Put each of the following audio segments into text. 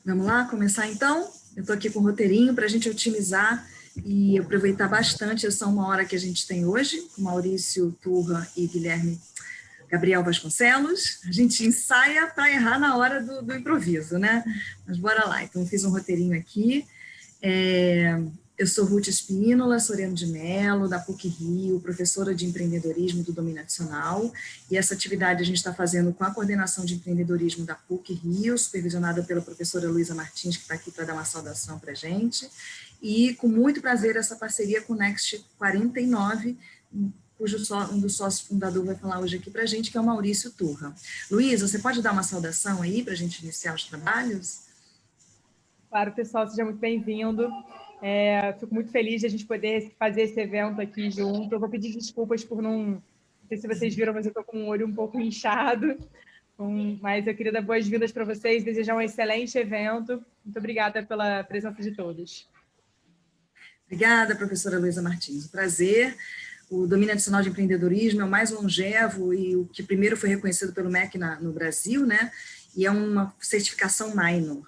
Vamos lá, começar então? Eu estou aqui com o roteirinho para a gente otimizar e aproveitar bastante essa 1 hora que a gente tem hoje, com Maurício Turra e Gabriel Vasconcelos. A gente ensaia para errar na hora do improviso, né? Mas bora lá. Então, eu fiz um roteirinho aqui. Eu sou Ruth Espínola Soriano de Mello, da PUC-Rio, professora de empreendedorismo do Domínio Adicional, e essa atividade a gente está fazendo com a coordenação de empreendedorismo da PUC-Rio, supervisionada pela professora Luísa Martins, que está aqui para dar uma saudação para a gente, e com muito prazer essa parceria com o Next 49, cujo um dos sócios fundadores vai falar hoje aqui para a gente, que é o Maurício Turra. Luísa, você pode dar uma saudação aí para a gente iniciar os trabalhos? Claro, pessoal, seja muito bem-vindo. Fico muito feliz de a gente poder fazer esse evento aqui junto. Eu vou pedir desculpas por não sei se vocês viram, mas eu estou com o olho um pouco inchado. Mas eu queria dar boas-vindas para vocês, desejar um excelente evento. Muito obrigada pela presença de todos. Obrigada, professora Luísa Martins. Prazer. O Domínio Adicional de Empreendedorismo é o mais longevo e o que primeiro foi reconhecido pelo MEC no Brasil, né? E é uma certificação minor.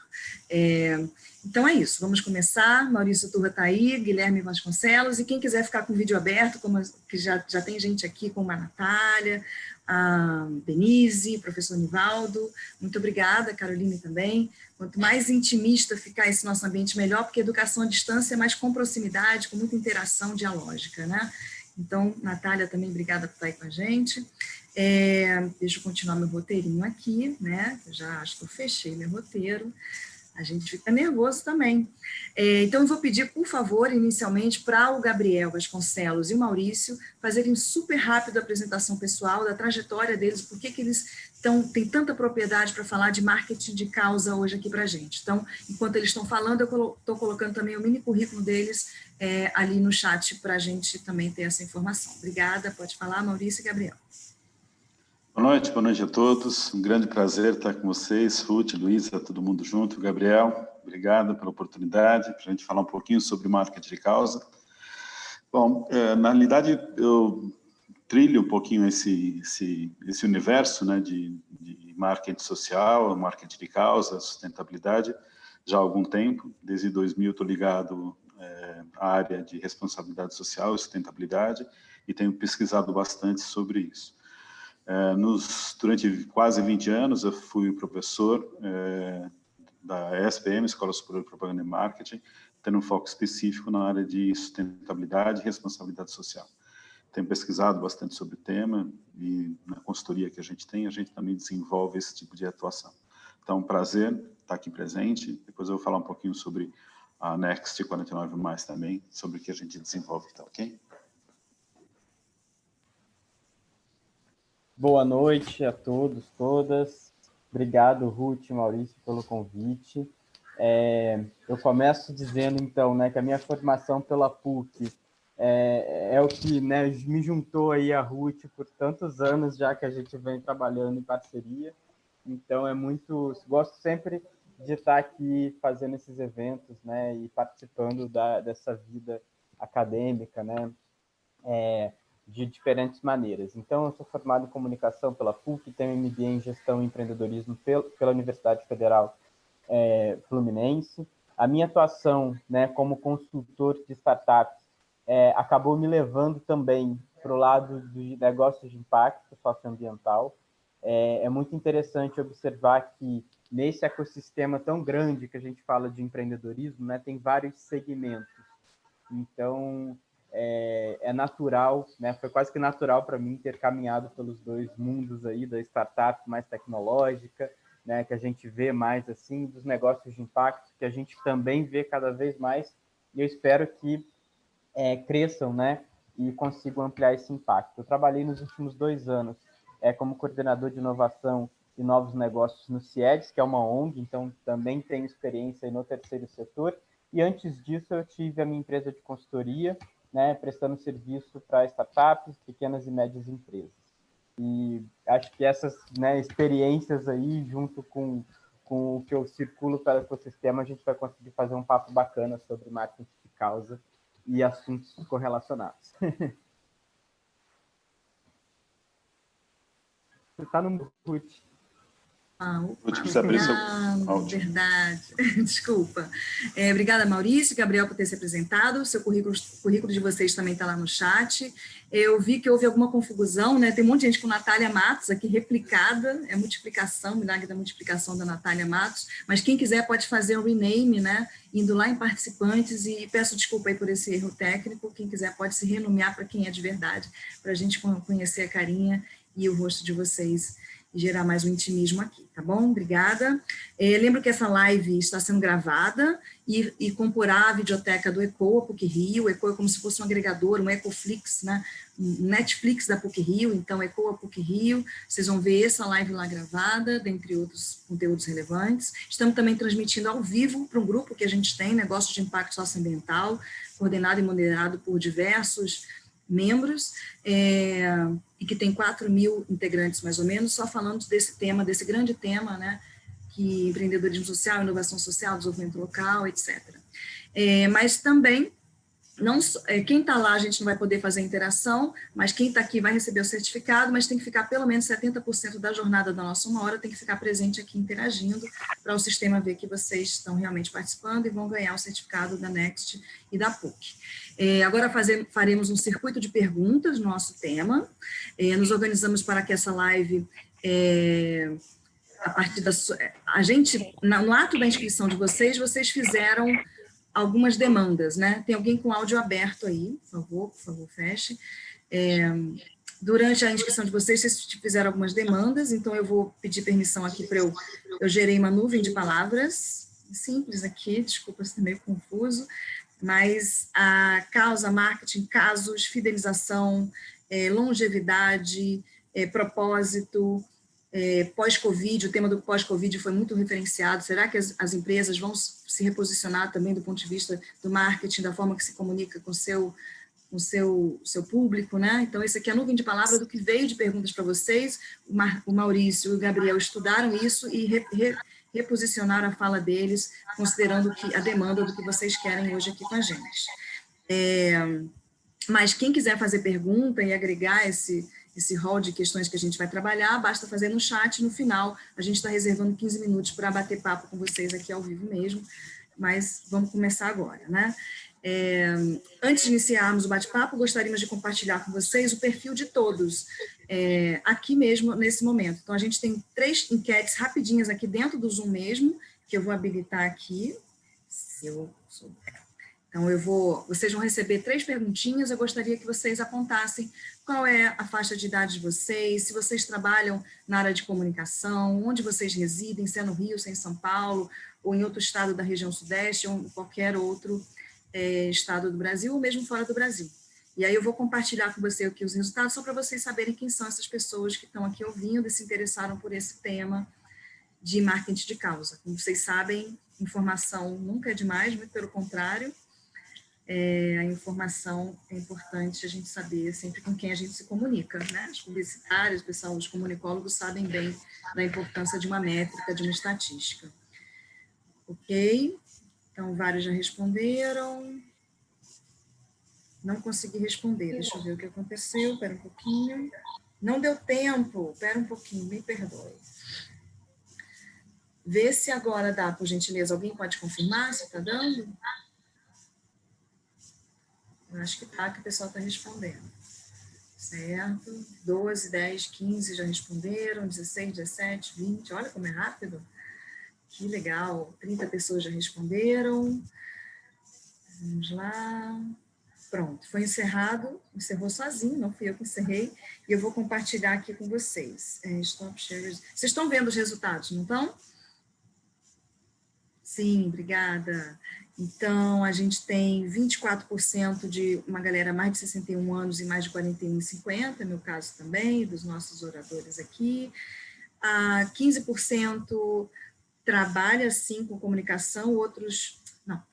Então é isso, vamos começar. Maurício Turra está aí, Guilherme Vasconcelos, e quem quiser ficar com o vídeo aberto, que já tem gente aqui, como a Natália, a Denise, o professor Nivaldo, muito obrigada, Caroline também. Quanto mais intimista ficar esse nosso ambiente, melhor, porque educação à distância é mais com proximidade, com muita interação dialógica, né? Então, Natália, também obrigada por estar aí com a gente. Deixa eu continuar meu roteirinho aqui, né? Eu já acho que eu fechei meu roteiro. A gente fica nervoso também. Então, eu vou pedir, por favor, inicialmente, para o Gabriel Vasconcelos e o Maurício fazerem super rápido a apresentação pessoal, da trajetória deles, por que eles têm tanta propriedade para falar de marketing de causa hoje aqui para a gente. Então, enquanto eles estão falando, eu estou colocando também o mini currículo deles ali no chat para a gente também ter essa informação. Obrigada, pode falar, Maurício e Gabriel. Boa noite a todos. Um grande prazer estar com vocês, Ruth, Luísa, todo mundo junto. Gabriel, obrigado pela oportunidade para a gente falar um pouquinho sobre marketing de causa. Bom, na realidade, eu trilho um pouquinho esse universo, né, de marketing social, marketing de causa, sustentabilidade, já há algum tempo. Desde 2000 estou ligado à área de responsabilidade social e sustentabilidade e tenho pesquisado bastante sobre isso. Durante quase 20 anos, eu fui professor da ESPM, Escola Superior de Propaganda e Marketing, tendo um foco específico na área de sustentabilidade e responsabilidade social. Tenho pesquisado bastante sobre o tema e na consultoria que a gente tem, a gente também desenvolve esse tipo de atuação. Então, um prazer estar aqui presente. Depois eu vou falar um pouquinho sobre a Next 49+, também, sobre o que a gente desenvolve, tá ok? Boa noite a todos, todas. Obrigado, Ruth e Maurício, pelo convite. Eu começo dizendo, então, né, que a minha formação pela PUC é o que, né, me juntou aí a Ruth por tantos anos já que a gente vem trabalhando em parceria. Então, gosto sempre de estar aqui fazendo esses eventos, né, e participando dessa vida acadêmica, né, de diferentes maneiras. Então, eu sou formado em comunicação pela PUC, tenho MBA em gestão e empreendedorismo pela Universidade Federal Fluminense. A minha atuação, né, como consultor de startups acabou me levando também para o lado de negócios de impacto socioambiental. É muito interessante observar que nesse ecossistema tão grande que a gente fala de empreendedorismo, né, tem vários segmentos. Então, é natural, né? Foi quase que natural para mim ter caminhado pelos dois mundos aí, da startup mais tecnológica, né? Que a gente vê mais assim, dos negócios de impacto, que a gente também vê cada vez mais, e eu espero que cresçam, né? E consigam ampliar esse impacto. Eu trabalhei nos últimos 2 anos como coordenador de inovação e novos negócios no CIEDS, que é uma ONG, então também tenho experiência no terceiro setor, e antes disso eu tive a minha empresa de consultoria, né, prestando serviço para startups, pequenas e médias empresas. E acho que essas, né, experiências aí, junto com o que eu circulo pelo ecossistema, a gente vai conseguir fazer um papo bacana sobre marketing de causa e assuntos correlacionados. Você está no mute. Precisa abrir seu áudio. Verdade, desculpa. Obrigada, Maurício e Gabriel, por ter se apresentado. O seu currículo de vocês também está lá no chat. Eu vi que houve alguma confusão, né? Tem um monte de gente com Natália Matos aqui replicada, é multiplicação, milagre da multiplicação da Natália Matos, mas quem quiser pode fazer o rename, né? Indo lá em participantes, e peço desculpa aí por esse erro técnico, quem quiser pode se renomear para quem é de verdade, para a gente conhecer a carinha e o rosto de vocês e gerar mais um intimismo aqui, tá bom? Obrigada. Lembro que essa live está sendo gravada e comporá a videoteca do ECOA PUC-Rio. O ECOA é como se fosse um agregador, um Ecoflix, né? Um Netflix da PUC-Rio, então ECOA PUC-Rio. Vocês vão ver essa live lá gravada, dentre outros conteúdos relevantes. Estamos também transmitindo ao vivo para um grupo que a gente tem, Negócios de Impacto Socioambiental, coordenado e moderado por diversos membros, e que tem 4.000 integrantes, mais ou menos, só falando desse tema, desse grande tema, né, que empreendedorismo social, inovação social, desenvolvimento local, etc. Mas também, quem está lá, a gente não vai poder fazer interação, mas quem está aqui vai receber o certificado, mas tem que ficar pelo menos 70% da jornada da nossa 1 hora, tem que ficar presente aqui interagindo, para o sistema ver que vocês estão realmente participando e vão ganhar o certificado da Next e da PUC. Agora faremos um circuito de perguntas no nosso tema. Nos organizamos para que essa live, a partir da a gente, no ato da inscrição de vocês fizeram algumas demandas, né? Tem alguém com áudio aberto aí, por favor, feche. Durante a inscrição de vocês fizeram algumas demandas, então eu vou pedir permissão aqui para eu gerei uma nuvem de palavras, simples aqui, desculpa se está meio confuso, mas a causa, marketing, casos, fidelização, longevidade, propósito, pós-Covid, o tema do pós-Covid foi muito referenciado. Será que as empresas vão se reposicionar também do ponto de vista do marketing, da forma que se comunica com o seu público, né? Então, esse aqui é a nuvem de palavras do que veio de perguntas para vocês. O Maurício e o Gabriel estudaram isso e reposicionaram a fala deles, considerando que a demanda do que vocês querem hoje aqui com a gente. Mas quem quiser fazer pergunta e agregar esse rol de questões que a gente vai trabalhar, basta fazer no chat. No final, a gente está reservando 15 minutos para bater papo com vocês aqui ao vivo mesmo, mas vamos começar agora, né? Antes de iniciarmos o bate-papo, gostaríamos de compartilhar com vocês o perfil de todos, aqui mesmo, nesse momento. Então, a gente tem 3 enquetes rapidinhas aqui dentro do Zoom mesmo, que eu vou habilitar aqui, se eu souber. Então, vocês vão receber 3 perguntinhas, eu gostaria que vocês apontassem qual é a faixa de idade de vocês, se vocês trabalham na área de comunicação, onde vocês residem, se é no Rio, se é em São Paulo, ou em outro estado da região sudeste, ou em qualquer outro estado do Brasil, ou mesmo fora do Brasil. E aí eu vou compartilhar com você aqui os resultados, só para vocês saberem quem são essas pessoas que estão aqui ouvindo e se interessaram por esse tema de marketing de causa. Como vocês sabem, informação nunca é demais, muito pelo contrário. A informação é importante a gente saber sempre com quem a gente se comunica, né? Os publicitários, o pessoal, os comunicólogos sabem bem da importância de uma métrica, de uma estatística. Ok, então vários já responderam. Não consegui responder, deixa eu ver o que aconteceu, espera um pouquinho. Não deu tempo, espera um pouquinho, me perdoe. Vê se agora dá, por gentileza, alguém pode confirmar se está dando? Eu acho que tá, que o pessoal está respondendo. Certo? 12, 10, 15 já responderam, 16, 17, 20. Olha como é rápido. Que legal. 30 pessoas já responderam. Vamos lá. Pronto, foi encerrado. Encerrou sozinho, não fui eu que encerrei. E eu vou compartilhar aqui com vocês. Stop share. Vocês estão vendo os resultados, não estão? Sim, obrigada. Então, a gente tem 24% de uma galera mais de 61 anos e mais de 41 e 50, meu caso também, dos nossos oradores aqui. 15% trabalha, sim, com comunicação,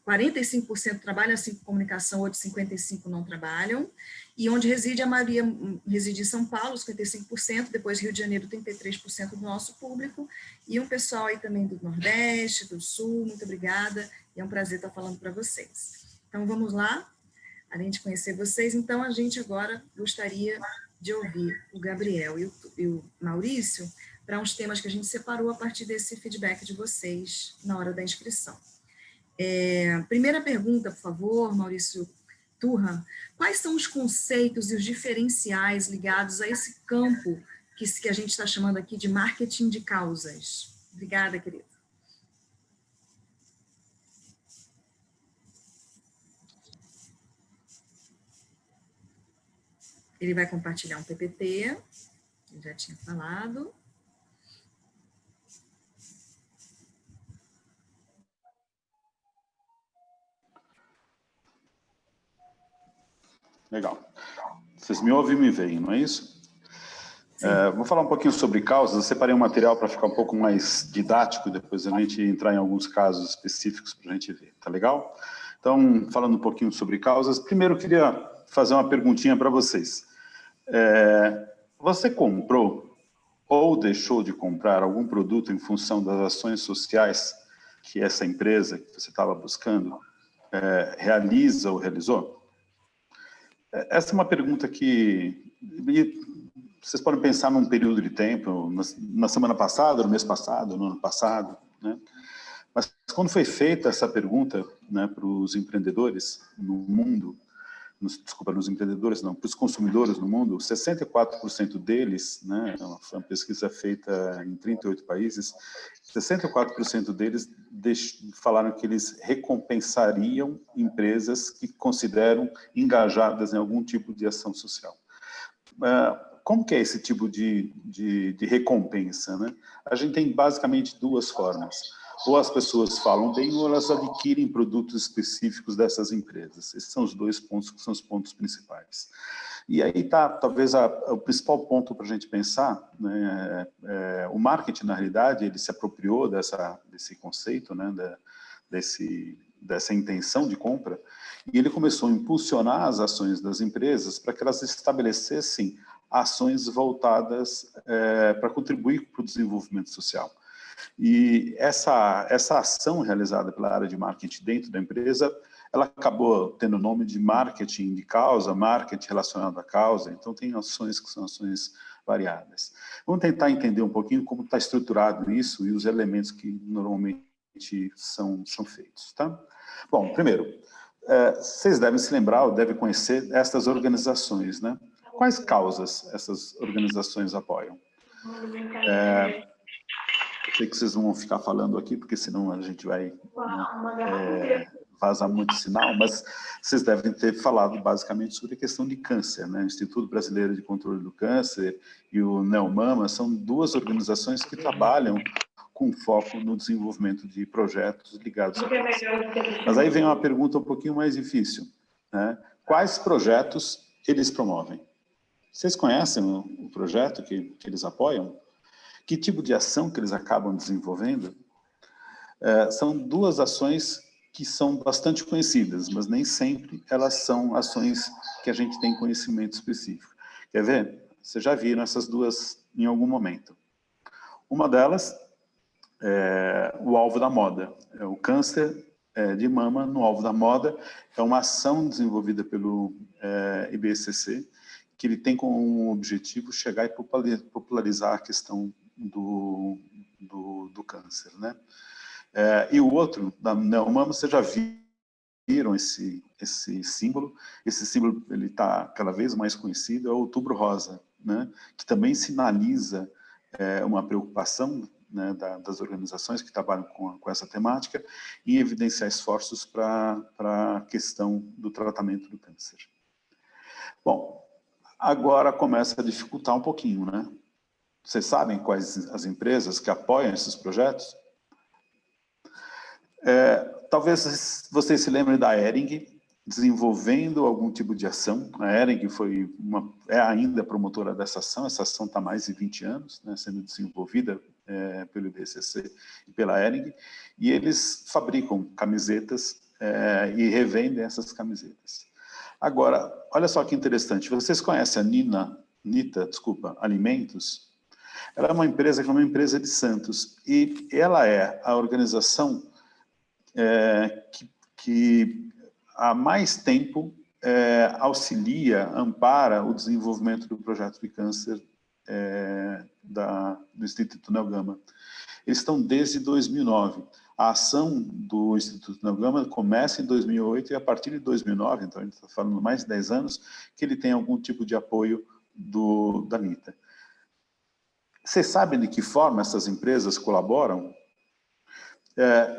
45% trabalha, sim, com comunicação, outros 55% não trabalham. E onde reside, a maioria reside em São Paulo, 55%, depois Rio de Janeiro, 33% do nosso público, e um pessoal aí também do Nordeste, do Sul, muito obrigada, e é um prazer estar falando para vocês. Então, vamos lá, além de conhecer vocês, então a gente agora gostaria de ouvir o Gabriel e o Maurício para uns temas que a gente separou a partir desse feedback de vocês na hora da inscrição. Primeira pergunta, por favor, Maurício Turra. Quais são os conceitos e os diferenciais ligados a esse campo que a gente está chamando aqui de marketing de causas? Obrigada, querido. Ele vai compartilhar um PPT, eu já tinha falado. Legal. Vocês me ouvem e me veem, não é isso? Vou falar um pouquinho sobre causas. Eu separei um material para ficar um pouco mais didático, depois a gente entrar em alguns casos específicos para a gente ver, tá legal? Então, falando um pouquinho sobre causas, primeiro eu queria fazer uma perguntinha para vocês. Você comprou ou deixou de comprar algum produto em função das ações sociais que essa empresa que você estava buscando realiza ou realizou? Essa é uma pergunta que vocês podem pensar num período de tempo, na semana passada, no mês passado, no ano passado, né? Mas quando foi feita essa pergunta, né, para os empreendedores no mundo, desculpa, nos empreendedores não, para os consumidores no mundo, 64% deles, né, foi uma pesquisa feita em 38 países, 64% deles falaram que eles recompensariam empresas que consideram engajadas em algum tipo de ação social. Como que é esse tipo de recompensa, né? A gente tem basicamente duas formas. Ou as pessoas falam bem, ou elas adquirem produtos específicos dessas empresas. Esses são os dois pontos que são os pontos principais. E aí está, talvez, o principal ponto para a gente pensar, né, o marketing, na realidade, ele se apropriou desse conceito, né, dessa intenção de compra, e ele começou a impulsionar as ações das empresas para que elas estabelecessem ações voltadas para contribuir para o desenvolvimento social. E essa ação realizada pela área de marketing dentro da empresa, ela acabou tendo o nome de marketing de causa, marketing relacionado à causa, então tem ações que são ações variadas. Vamos tentar entender um pouquinho como está estruturado isso e os elementos que normalmente são feitos, tá? Bom, primeiro, vocês devem se lembrar ou devem conhecer estas organizações, né? Quais causas essas organizações apoiam? Eu sei que vocês não vão ficar falando aqui, porque senão a gente vai vazar muito sinal, mas vocês devem ter falado basicamente sobre a questão de câncer, né? O Instituto Brasileiro de Controle do Câncer e o NEOMAMA são duas organizações que trabalham com foco no desenvolvimento de projetos ligados ao câncer. Mas aí vem uma pergunta um pouquinho mais difícil, né? Quais projetos eles promovem? Vocês conhecem o projeto que eles apoiam? Que tipo de ação que eles acabam desenvolvendo? São duas ações que são bastante conhecidas, mas nem sempre elas são ações que a gente tem conhecimento específico. Quer ver? Vocês já viram essas duas em algum momento. Uma delas é o alvo da moda. É o câncer de mama no alvo da moda. É uma ação desenvolvida pelo IBCC, que ele tem como objetivo chegar e popularizar a questão do câncer, né? E o outro, da NEOMAMA, vocês já viram esse símbolo. Esse símbolo ele está cada vez mais conhecido, é o Outubro Rosa, né? Que também sinaliza uma preocupação, né, das organizações que trabalham com essa temática em evidenciar esforços para a questão do tratamento do câncer. Bom, agora começa a dificultar um pouquinho, né? Vocês sabem quais as empresas que apoiam esses projetos? Talvez vocês se lembrem da Hering, desenvolvendo algum tipo de ação. A Hering é ainda promotora dessa ação, essa ação está há mais de 20 anos, né, sendo desenvolvida pelo IBCC e pela Hering, e eles fabricam camisetas e revendem essas camisetas. Agora, olha só que interessante, vocês conhecem a Nita Alimentos? Ela é uma empresa que é uma empresa de Santos, e ela é a organização que há mais tempo auxilia, ampara o desenvolvimento do projeto de câncer do Instituto Neo Gama. Eles estão desde 2009. A ação do Instituto Neo Gama começa em 2008 e a partir de 2009, então a gente está falando mais de 10 anos, que ele tem algum tipo de apoio da ANITA. Vocês sabem de que forma essas empresas colaboram?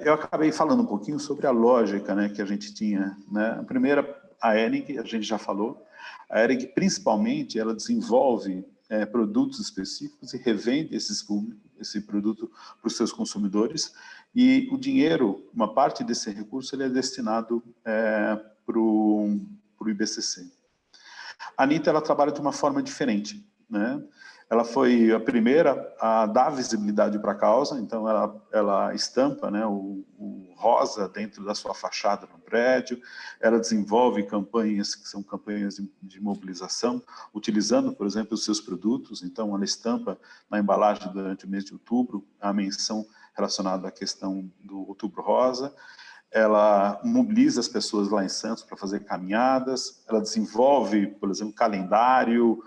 Eu acabei falando um pouquinho sobre a lógica, né, que a gente tinha. Né? A primeira, a Hering, a gente já falou. A Hering, principalmente, ela desenvolve produtos específicos e revende esse produto para os seus consumidores. E o dinheiro, uma parte desse recurso, ele é destinado para o IBCC. A ANITA, ela trabalha de uma forma diferente, né? Ela foi a primeira a dar visibilidade para a causa, então ela estampa, né, o rosa dentro da sua fachada no prédio, ela desenvolve campanhas que são campanhas de mobilização, utilizando, por exemplo, os seus produtos, então ela estampa na embalagem durante o mês de outubro a menção relacionada à questão do Outubro Rosa, ela mobiliza as pessoas lá em Santos para fazer caminhadas, ela desenvolve, por exemplo, calendário,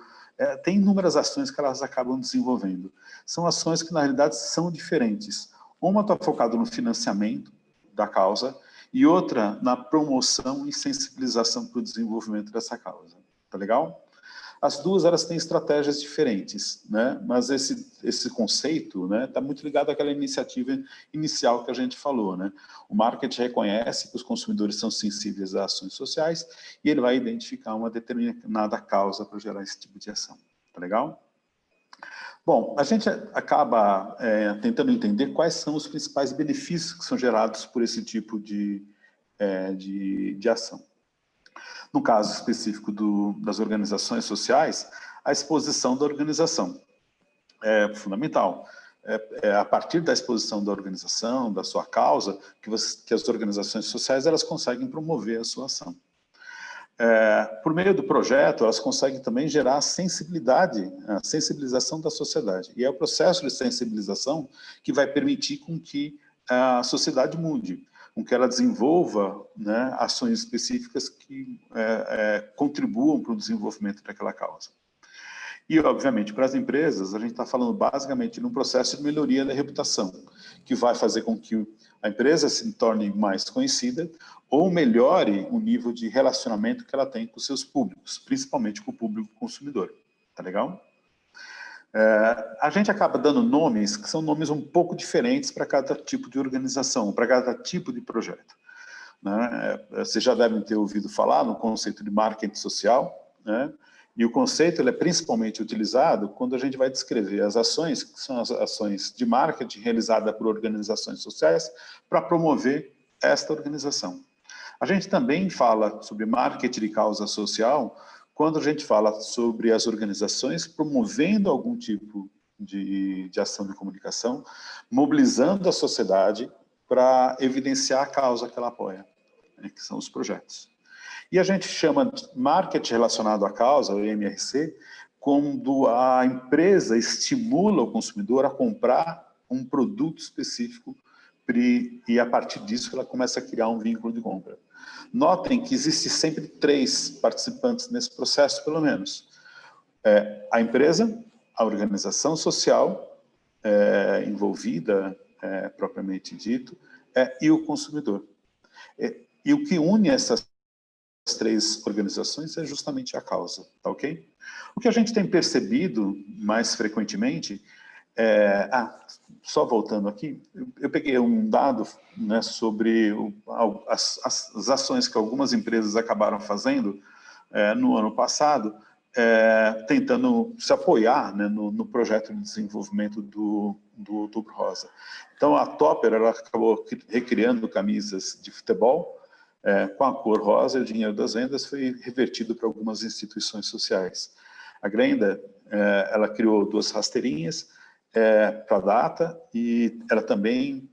tem inúmeras ações que elas acabam desenvolvendo. São ações que, na realidade, são diferentes. Uma está focada no financiamento da causa e outra na promoção e sensibilização para o desenvolvimento dessa causa. Tá legal? As duas, elas têm estratégias diferentes, né? Mas esse conceito, né, está muito ligado àquela iniciativa inicial que a gente falou, né? O marketing reconhece que os consumidores são sensíveis a ações sociais e ele vai identificar uma determinada causa para gerar esse tipo de ação. Tá legal? Bom, a gente acaba tentando entender quais são os principais benefícios que são gerados por esse tipo de ação. No caso específico das organizações sociais, a exposição da organização é fundamental. É a partir da exposição da organização, da sua causa, que as organizações sociais elas conseguem promover a sua ação. Por meio do projeto, elas conseguem também gerar a sensibilização da sociedade. E é o processo de sensibilização que vai permitir com que a sociedade mude, com que ela desenvolva, né, ações específicas que contribuam para o desenvolvimento daquela causa. E, obviamente, para as empresas, a gente está falando basicamente de um processo de melhoria da reputação, que vai fazer com que a empresa se torne mais conhecida ou melhore o nível de relacionamento que ela tem com seus públicos, principalmente com o público consumidor. Tá legal? A gente acaba dando nomes que são nomes um pouco diferentes para cada tipo de organização, para cada tipo de projeto. Né? Vocês já devem ter ouvido falar no conceito de marketing social, né? E o conceito ele é principalmente utilizado quando a gente vai descrever as ações, que são as ações de marketing realizadas por organizações sociais para promover esta organização. A gente também fala sobre marketing de causa social quando a gente fala sobre as organizações promovendo algum tipo de ação de comunicação, mobilizando a sociedade para evidenciar a causa que ela apoia, né, que são os projetos. E a gente chama de marketing relacionado à causa, o MRC, quando a empresa estimula o consumidor a comprar um produto específico e a partir disso ela começa a criar um vínculo de compra. Notem que existe sempre 3 participantes nesse processo, pelo menos. A empresa, a organização social envolvida, propriamente dito, e o consumidor. E o que une essas 3 organizações é justamente a causa, tá ok? O que a gente tem percebido mais frequentemente só voltando aqui, eu peguei um dado, né, sobre as ações que algumas empresas acabaram fazendo no ano passado, tentando se apoiar, né, no projeto de desenvolvimento do Outubro Rosa. Então, a Topper ela acabou recriando camisas de futebol com a cor rosa, e o dinheiro das vendas foi revertido para algumas instituições sociais. A Grendel, ela criou 2 rasteirinhas para a data e ela também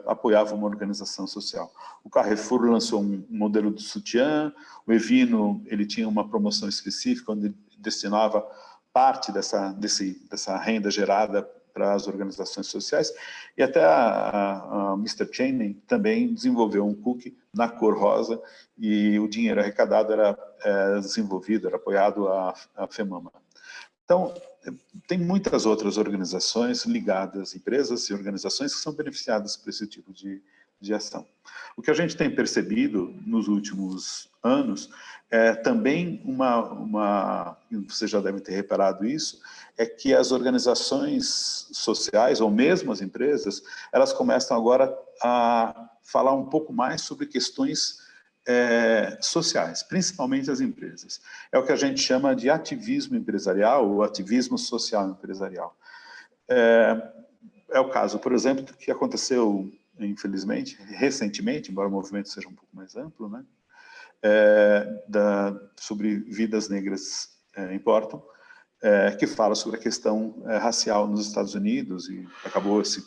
apoiava uma organização social. O Carrefour lançou um modelo de sutiã, o Evino ele tinha uma promoção específica onde destinava parte dessa renda gerada para as organizações sociais, e até a Mr. Cheney também desenvolveu um cookie na cor rosa, e o dinheiro arrecadado era desenvolvido, era apoiado à FEMAMA. Então, tem muitas outras organizações ligadas, empresas e organizações que são beneficiadas por esse tipo de ação. O que a gente tem percebido nos últimos anos é também você já deve ter reparado isso, é que as organizações sociais, ou mesmo as empresas, elas começam agora a falar um pouco mais sobre questões sociais, principalmente as empresas. É o que a gente chama de ativismo empresarial ou ativismo social empresarial. É o caso, por exemplo, que aconteceu, infelizmente, recentemente, embora o movimento seja um pouco mais amplo, né? Sobre Vidas Negras Importam, que fala sobre a questão racial nos Estados Unidos e acabou se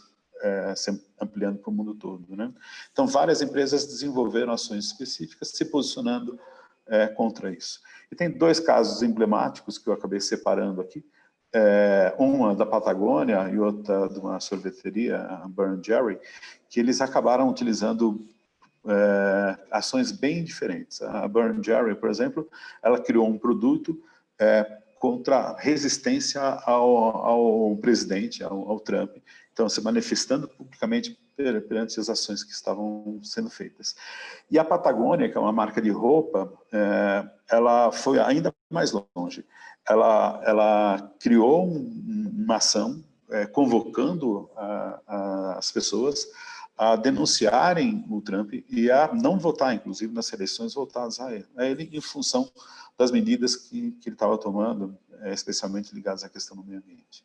ampliando para o mundo todo, né? Então, várias empresas desenvolveram ações específicas se posicionando contra isso. E tem dois casos emblemáticos que eu acabei separando aqui, uma da Patagônia e outra de uma sorveteria, a Burn Jerry, que eles acabaram utilizando ações bem diferentes. A Burn Jerry, por exemplo, ela criou um produto contra a resistência ao presidente, ao Trump. Então, se manifestando publicamente perante as ações que estavam sendo feitas. E a Patagônia, que é uma marca de roupa, ela foi ainda mais longe. Ela criou uma ação convocando as pessoas a denunciarem o Trump e a não votar, inclusive, nas eleições voltadas a ele em função das medidas que ele estava tomando, especialmente ligadas à questão do meio ambiente.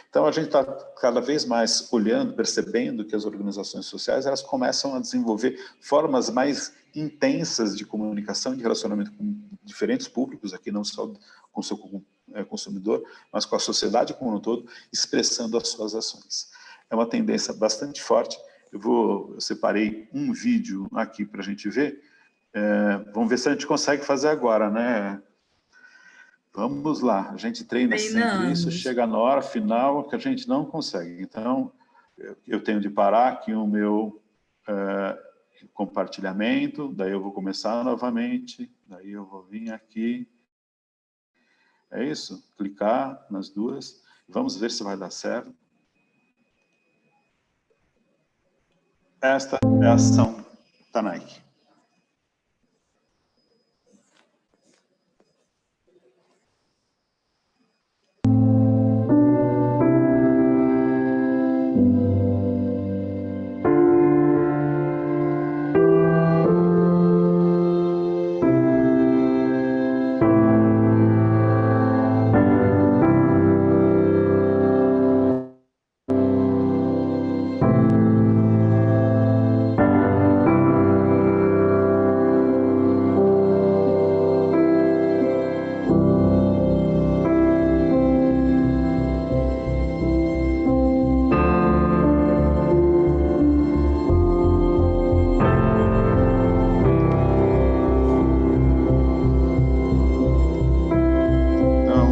Então, a gente está cada vez mais olhando, percebendo que as organizações sociais elas começam a desenvolver formas mais intensas de comunicação, de relacionamento com diferentes públicos, aqui não só com o seu consumidor, mas com a sociedade como um todo, expressando as suas ações. É uma tendência bastante forte. Eu separei um vídeo aqui para a gente ver. Vamos ver se a gente consegue fazer agora, né? Vamos lá, a gente treina sempre isso, chega na hora final que a gente não consegue. Então, eu tenho de parar aqui o meu compartilhamento, daí eu vou começar novamente, daí eu vou vir aqui. É isso? Clicar nas duas. Vamos ver se vai dar certo. Esta é a ação da Nike.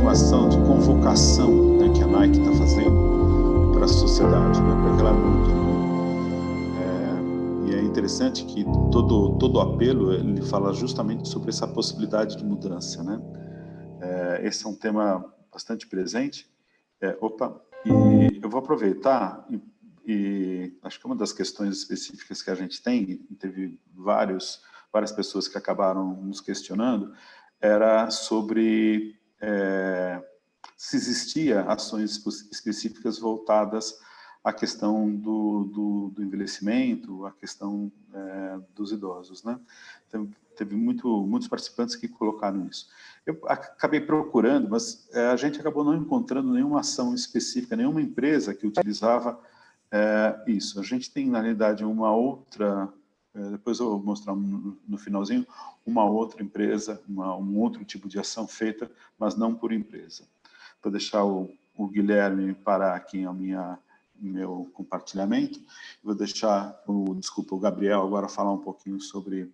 Ação de convocação, né, que a Nike está fazendo para a sociedade, né, para que ela mude. E é interessante que todo o apelo ele fala justamente sobre essa possibilidade de mudança, né? Esse é um tema bastante presente. E eu vou aproveitar e acho que uma das questões específicas que a gente tem, teve várias pessoas que acabaram nos questionando, era sobre se existia ações específicas voltadas à questão do envelhecimento, à questão dos idosos, né? Então, teve muitos participantes que colocaram isso. Eu acabei procurando, mas a gente acabou não encontrando nenhuma ação específica, nenhuma empresa que utilizava isso. A gente tem, na realidade, uma outra... depois eu vou mostrar no finalzinho, uma outra empresa, um outro tipo de ação feita, mas não por empresa. Vou deixar o Guilherme parar aqui meu compartilhamento. Vou deixar o Gabriel agora falar um pouquinho sobre,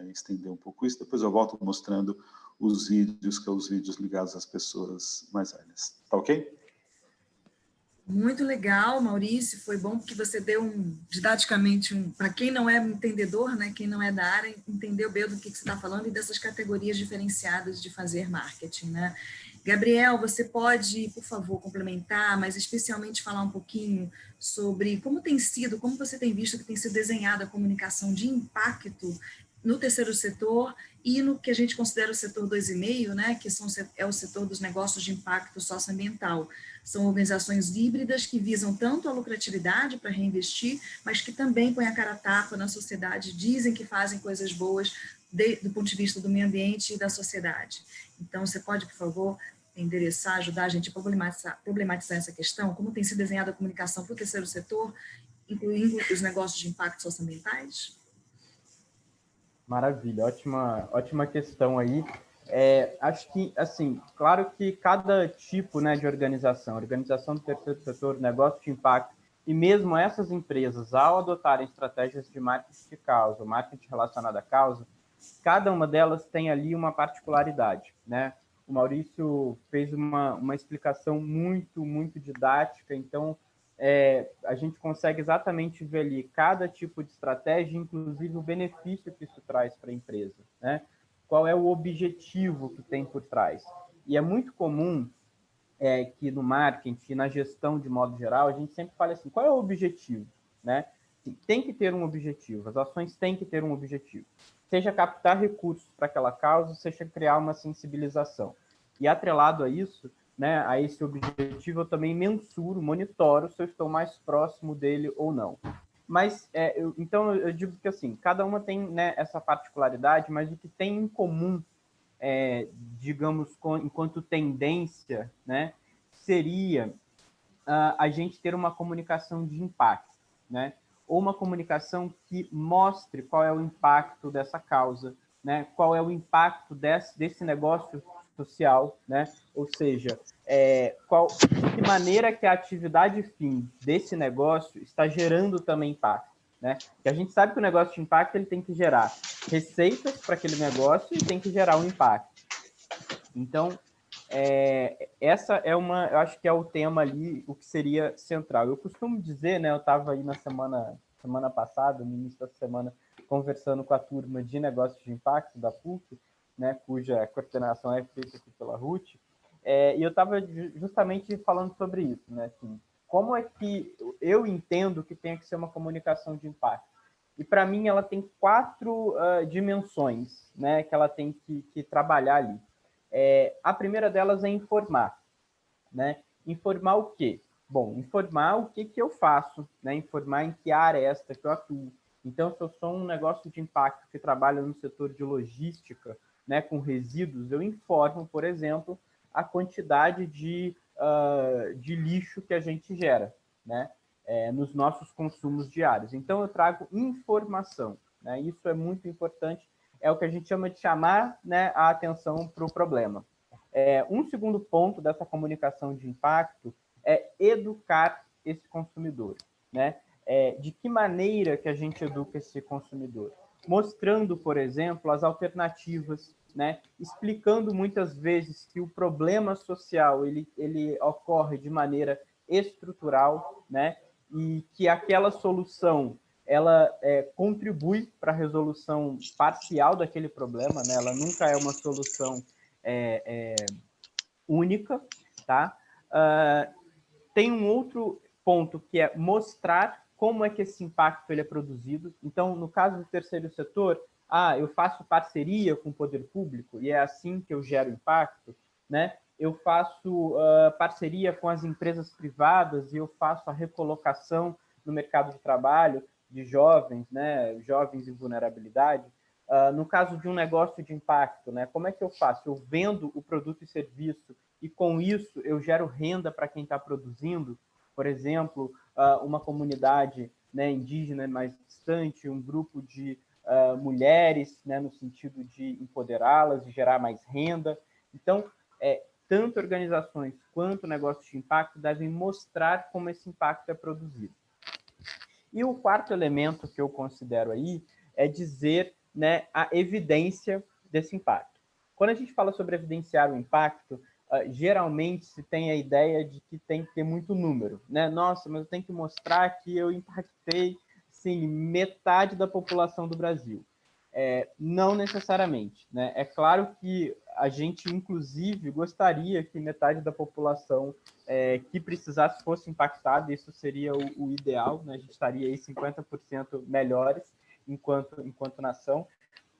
estender um pouco isso. Depois eu volto mostrando os vídeos, que são os vídeos ligados às pessoas mais velhas. Tá ok? Muito legal, Maurício, foi bom porque você deu didaticamente, para quem não é entendedor, né, quem não é da área, entendeu bem do que você está falando e dessas categorias diferenciadas de fazer marketing, né? Gabriel, você pode, por favor, complementar, mas especialmente falar um pouquinho sobre como tem sido, como você tem visto que tem sido desenhada a comunicação de impacto no terceiro setor e no que a gente considera o setor 2,5, né, que é o setor dos negócios de impacto socioambiental. São organizações híbridas que visam tanto a lucratividade para reinvestir, mas que também põem a cara a tapa na sociedade, dizem que fazem coisas boas do ponto de vista do meio ambiente e da sociedade. Então, você pode, por favor, endereçar, ajudar a gente a problematizar essa questão? Como tem sido desenhada a comunicação para o terceiro setor, incluindo os negócios de impacto socioambientais? Maravilha, ótima questão aí. Acho que, assim, claro que cada tipo, né, de organização do terceiro setor, negócio de impacto, e mesmo essas empresas, ao adotarem estratégias de marketing de causa, marketing relacionado à causa, cada uma delas tem ali uma particularidade, né? O Maurício fez uma explicação muito didática, então a gente consegue exatamente ver ali cada tipo de estratégia, inclusive o benefício que isso traz para a empresa, né? Qual é o objetivo que tem por trás. E é muito comum que no marketing, na gestão de modo geral, a gente sempre fala assim, qual é o objetivo, né? Tem que ter um objetivo, as ações têm que ter um objetivo. Seja captar recursos para aquela causa, seja criar uma sensibilização. E atrelado a isso, né, a esse objetivo, eu também mensuro, monitoro se eu estou mais próximo dele ou não. Mas, então, eu digo que assim, cada uma tem, né, essa particularidade, mas o que tem em comum, digamos, enquanto tendência, né, seria a gente ter uma comunicação de impacto, né? Ou uma comunicação que mostre qual é o impacto dessa causa, né? Qual é o impacto desse negócio social, né? Ou seja, de que maneira que a atividade fim desse negócio está gerando também impacto, né? Que a gente sabe que o negócio de impacto ele tem que gerar receitas para aquele negócio e tem que gerar um impacto. Então, essa eu acho que é o tema ali, o que seria central. Eu costumo dizer, né, eu estava aí na semana passada, no início da semana, conversando com a turma de negócios de impacto da PUC, né, cuja coordenação é feita aqui pela Ruth, e eu estava justamente falando sobre isso, né, assim, como é que eu entendo que tem que ser uma comunicação de impacto. E, para mim, ela tem 4 dimensões, né, que ela tem que trabalhar ali. A primeira delas é informar, né? Informar o quê? Bom, informar o que eu faço, né? Informar em que área é esta que eu atuo. Então, se eu sou um negócio de impacto que trabalha no setor de logística, né, com resíduos, eu informo, por exemplo, a quantidade de lixo que a gente gera, né? Nos nossos consumos diários. Então, eu trago informação, né? Isso é muito importante, é o que a gente chama de chamar, né, a atenção para o problema. Um segundo ponto dessa comunicação de impacto é educar esse consumidor, né? De que maneira que a gente educa esse consumidor? Mostrando, por exemplo, as alternativas, né? Explicando muitas vezes que o problema social ele ocorre de maneira estrutural, né? E que aquela solução ela contribui para a resolução parcial daquele problema, né? Ela nunca é uma solução única, tá? Tem um outro ponto que é mostrar como é que esse impacto ele é produzido. Então, no caso do terceiro setor, eu faço parceria com o poder público e é assim que eu gero impacto, né? Eu faço parceria com as empresas privadas e eu faço a recolocação no mercado de trabalho de jovens, né? Jovens em vulnerabilidade. No caso de um negócio de impacto, né? Como é que eu faço? Eu vendo o produto e serviço e, com isso, eu gero renda para quem está produzindo. Por exemplo, uma comunidade, né, indígena mais distante, um grupo de mulheres, né, no sentido de empoderá-las e gerar mais renda. Então, tanto organizações quanto negócios de impacto devem mostrar como esse impacto é produzido. E o quarto elemento que eu considero aí é dizer, né, a evidência desse impacto. Quando a gente fala sobre evidenciar o impacto, geralmente se tem a ideia de que tem que ter muito número, né? Nossa, mas eu tenho que mostrar que eu impactei, sim, metade da população do Brasil. Não necessariamente, né? É claro que a gente, inclusive, gostaria que metade da população que precisasse fosse impactada, isso seria o ideal, né? A gente estaria aí 50% melhores enquanto nação,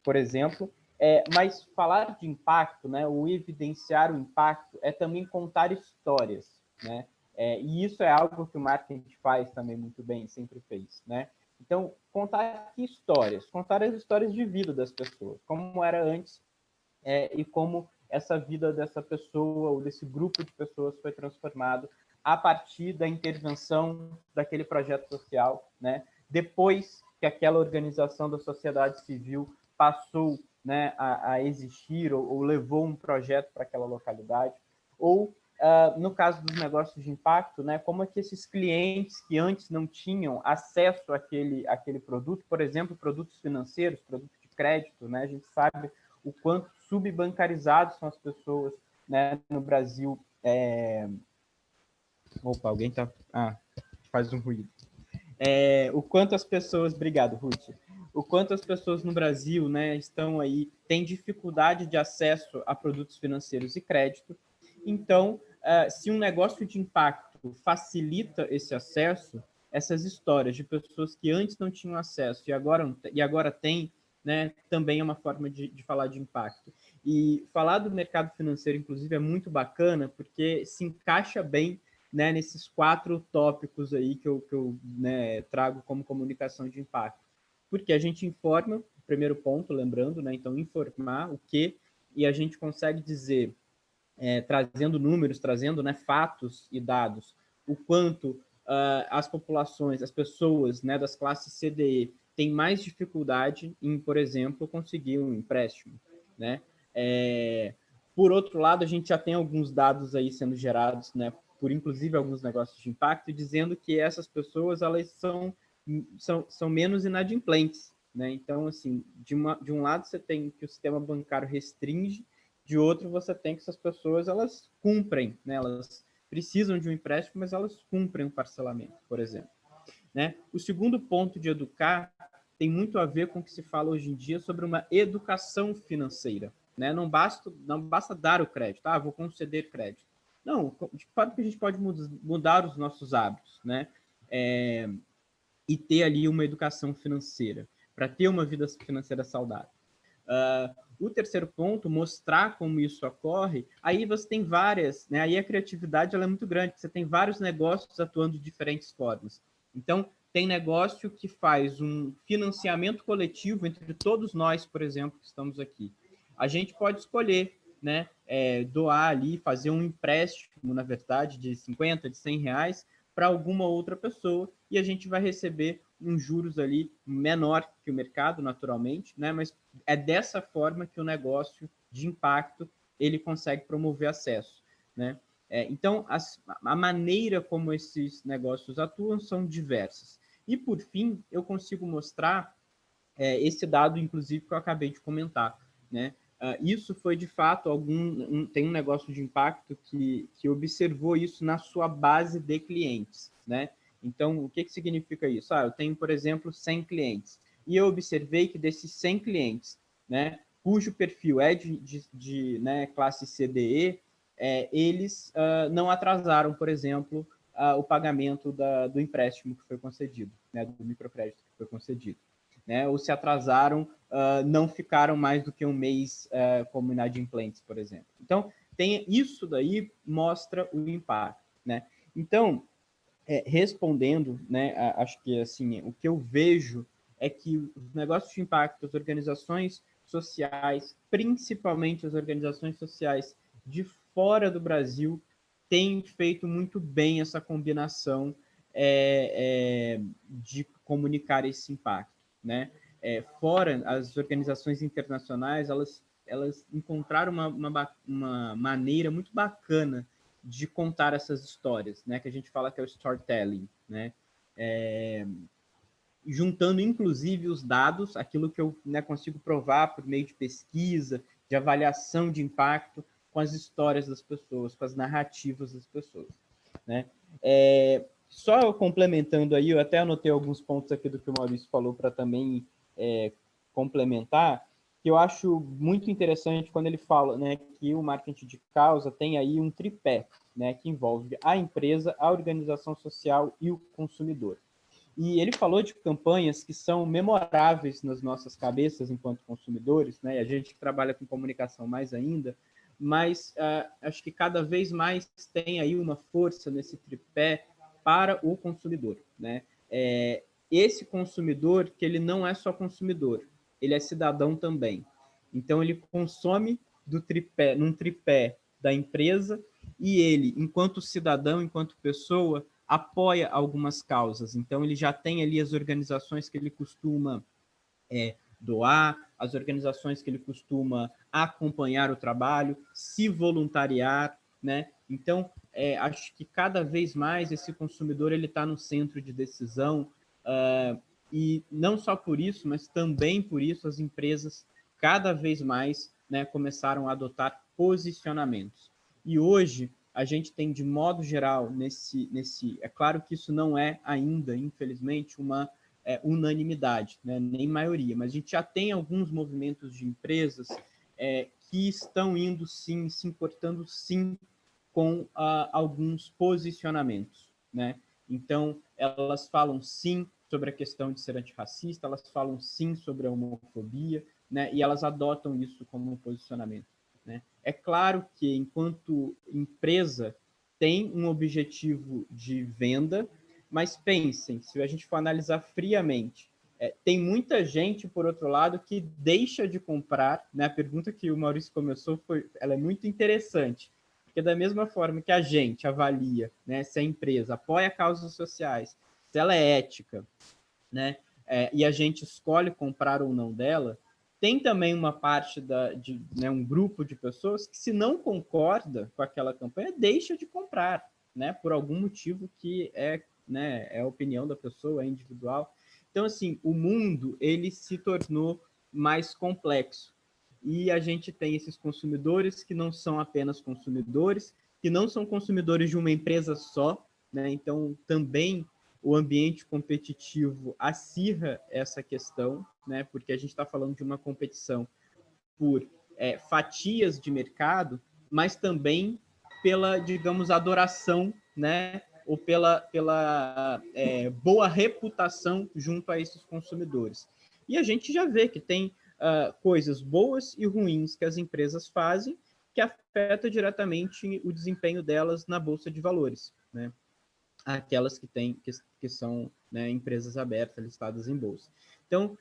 por exemplo. Mas falar de impacto, né, o evidenciar o impacto, é também contar histórias, né? E isso é algo que o marketing faz também muito bem, sempre fez, né? Então, contar histórias, contar as histórias de vida das pessoas, como era antes e como essa vida dessa pessoa ou desse grupo de pessoas foi transformado a partir da intervenção daquele projeto social, né? Depois que aquela organização da sociedade civil passou, né, a existir ou levou um projeto para aquela localidade, ou no caso dos negócios de impacto, né, como é que esses clientes que antes não tinham acesso àquele produto, por exemplo, produtos financeiros, produtos de crédito, né, a gente sabe o quanto subbancarizados são as pessoas, né, no Brasil. Opa, alguém tá... faz um ruído. O quanto as pessoas... Obrigado, Ruth. O quanto as pessoas no Brasil, né, estão aí, têm dificuldade de acesso a produtos financeiros e crédito. Então, se um negócio de impacto facilita esse acesso, essas histórias de pessoas que antes não tinham acesso e agora têm, né, também é uma forma de falar de impacto. E falar do mercado financeiro, inclusive, é muito bacana, porque se encaixa bem, né, nesses 4 tópicos aí que eu né, trago como comunicação de impacto. Porque a gente informa, primeiro ponto, lembrando, né, então informar o que, e a gente consegue dizer, trazendo números, trazendo, né, fatos e dados, o quanto as populações, as pessoas, né, das classes CDE têm mais dificuldade em, por exemplo, conseguir um empréstimo, né? Por outro lado, a gente já tem alguns dados aí sendo gerados, né, por inclusive alguns negócios de impacto, dizendo que essas pessoas elas são menos inadimplentes, né? Então, assim, de um lado você tem que o sistema bancário restringe, de outro você tem que essas pessoas elas cumprem, né? Elas precisam de um empréstimo, mas elas cumprem o parcelamento, por exemplo, né? O segundo ponto de educar tem muito a ver com o que se fala hoje em dia sobre uma educação financeira, né? Não basta dar o crédito, vou conceder crédito. Não, de fato que a gente pode mudar os nossos hábitos, né? E ter ali uma educação financeira, para ter uma vida financeira saudável. O terceiro ponto, mostrar como isso ocorre, aí você tem várias, né? Aí a criatividade ela é muito grande, você tem vários negócios atuando de diferentes formas. Então, tem negócio que faz um financiamento coletivo entre todos nós, por exemplo, que estamos aqui. A gente pode escolher, né, doar ali, fazer um empréstimo, na verdade, de 50, de 100 reais para alguma outra pessoa e a gente vai receber uns juros ali menor que o mercado, naturalmente, né? Mas é dessa forma que o negócio de impacto ele consegue promover acesso, né? Então, a maneira como esses negócios atuam são diversas. E, por fim, eu consigo mostrar esse dado, inclusive, que eu acabei de comentar, né? Isso foi, de fato, tem um negócio de impacto que observou isso na sua base de clientes, né? Então, o que significa isso? Eu tenho, por exemplo, 100 clientes, e eu observei que desses 100 clientes, né, cujo perfil é de né, classe CDE, eles não atrasaram, por exemplo, o pagamento do empréstimo que foi concedido, né, do microcrédito que foi concedido. Né, ou se atrasaram, não ficaram mais do que um mês como inadimplentes, por exemplo. Então, isso daí mostra o impacto. Né? Então, respondendo, né, acho que assim, o que eu vejo é que os negócios de impacto, as organizações sociais, principalmente as organizações sociais de fora do Brasil, têm feito muito bem essa combinação de comunicar esse impacto. Né? Fora, as organizações internacionais, elas encontraram uma maneira muito bacana de contar essas histórias, né? Que a gente fala que é o storytelling, né? Juntando, inclusive, os dados, aquilo que eu, né, consigo provar por meio de pesquisa, de avaliação de impacto, com as histórias das pessoas, com as narrativas das pessoas, né? Só complementando aí, eu até anotei alguns pontos aqui do que o Maurício falou para também complementar, que eu acho muito interessante quando ele fala, né, que o marketing de causa tem aí um tripé, né, que envolve a empresa, a organização social e o consumidor. E ele falou de campanhas que são memoráveis nas nossas cabeças enquanto consumidores, né, e a gente que trabalha com comunicação mais ainda, mas acho que cada vez mais tem aí uma força nesse tripé para o consumidor, né? Esse consumidor que ele não é só consumidor, ele é cidadão também. Então, ele consome num tripé da empresa e ele, enquanto cidadão, enquanto pessoa, apoia algumas causas. Então, ele já tem ali as organizações que ele costuma doar, as organizações que ele costuma acompanhar o trabalho, se voluntariar, né? Então, acho que cada vez mais esse consumidor ele está no centro de decisão, e não só por isso, mas também por isso as empresas cada vez mais, né, começaram a adotar posicionamentos. E hoje a gente tem, de modo geral, é claro que isso não é ainda, infelizmente, uma unanimidade, né, nem maioria, mas a gente já tem alguns movimentos de empresas que estão indo sim, se importando sim com alguns posicionamentos, né? Então, elas falam sim sobre a questão de ser antirracista, elas falam sim sobre a homofobia, né? E elas adotam isso como um posicionamento, né? É claro que, enquanto empresa, tem um objetivo de venda, mas pensem, se a gente for analisar friamente, tem muita gente, por outro lado, que deixa de comprar, né? A pergunta que o Maurício começou, ela é muito interessante, porque da mesma forma que a gente avalia, né, se a empresa apoia causas sociais, se ela é ética, né, e a gente escolhe comprar ou não dela, tem também uma parte né, um grupo de pessoas que, se não concorda com aquela campanha, deixa de comprar, né, por algum motivo que né, é a opinião da pessoa, é individual. Então, assim, o mundo ele se tornou mais complexo. E a gente tem esses consumidores que não são apenas consumidores, que não são consumidores de uma empresa só, né? Então, também o ambiente competitivo acirra essa questão, né? Porque a gente está falando de uma competição por fatias de mercado, mas também pela, digamos, adoração, né? Ou pela boa reputação junto a esses consumidores. E a gente já vê que tem coisas boas e ruins que as empresas fazem que afeta diretamente o desempenho delas na Bolsa de Valores, né? Aquelas que são, né, empresas abertas, listadas em bolsa. Então,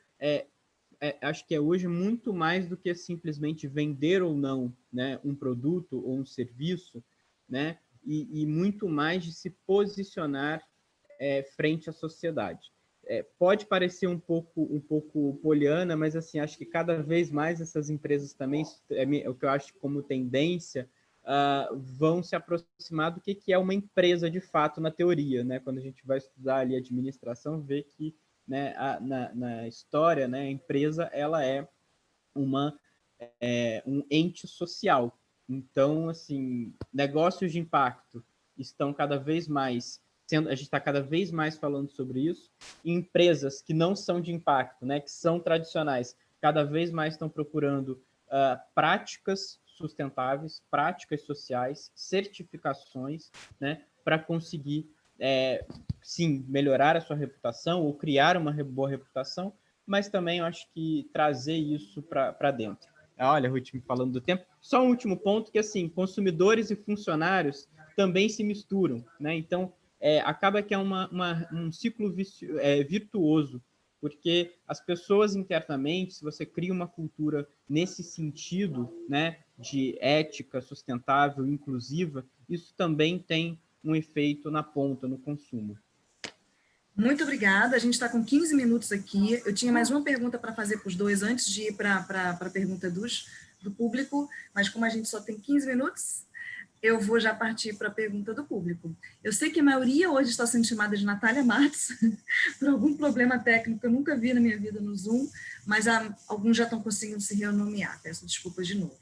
acho que é hoje muito mais do que simplesmente vender ou não, né, um produto ou um serviço, né, e muito mais de se posicionar frente à sociedade. Pode parecer um pouco poliana, mas assim, acho que cada vez mais essas empresas também, o que eu acho como tendência, vão se aproximar do que é uma empresa de fato na teoria, né? Quando a gente vai estudar ali administração, vê que, né, na história, né, a empresa ela é um ente social. Então, assim, negócios de impacto estão cada vez mais a gente está cada vez mais falando sobre isso. E empresas que não são de impacto, né, que são tradicionais, cada vez mais estão procurando práticas sustentáveis, práticas sociais, certificações, né, para conseguir, sim, melhorar a sua reputação ou criar uma boa reputação, mas também eu acho que trazer isso para dentro. Olha, Ruth, me falando do tempo. Só um último ponto, que assim, consumidores e funcionários também se misturam, né? Então, acaba que é um ciclo virtuoso, porque as pessoas internamente, se você cria uma cultura nesse sentido, né, de ética sustentável, inclusiva, isso também tem um efeito na ponta, no consumo. Muito obrigada, a gente está com 15 minutos aqui. Eu tinha mais uma pergunta para fazer para os dois antes de ir para a pergunta do público, mas como a gente só tem 15 minutos, eu vou já partir para a pergunta do público. Eu sei que a maioria hoje está sendo chamada de Natália Matos, por algum problema técnico que eu nunca vi na minha vida no Zoom, mas alguns já estão conseguindo se renomear, peço desculpas de novo.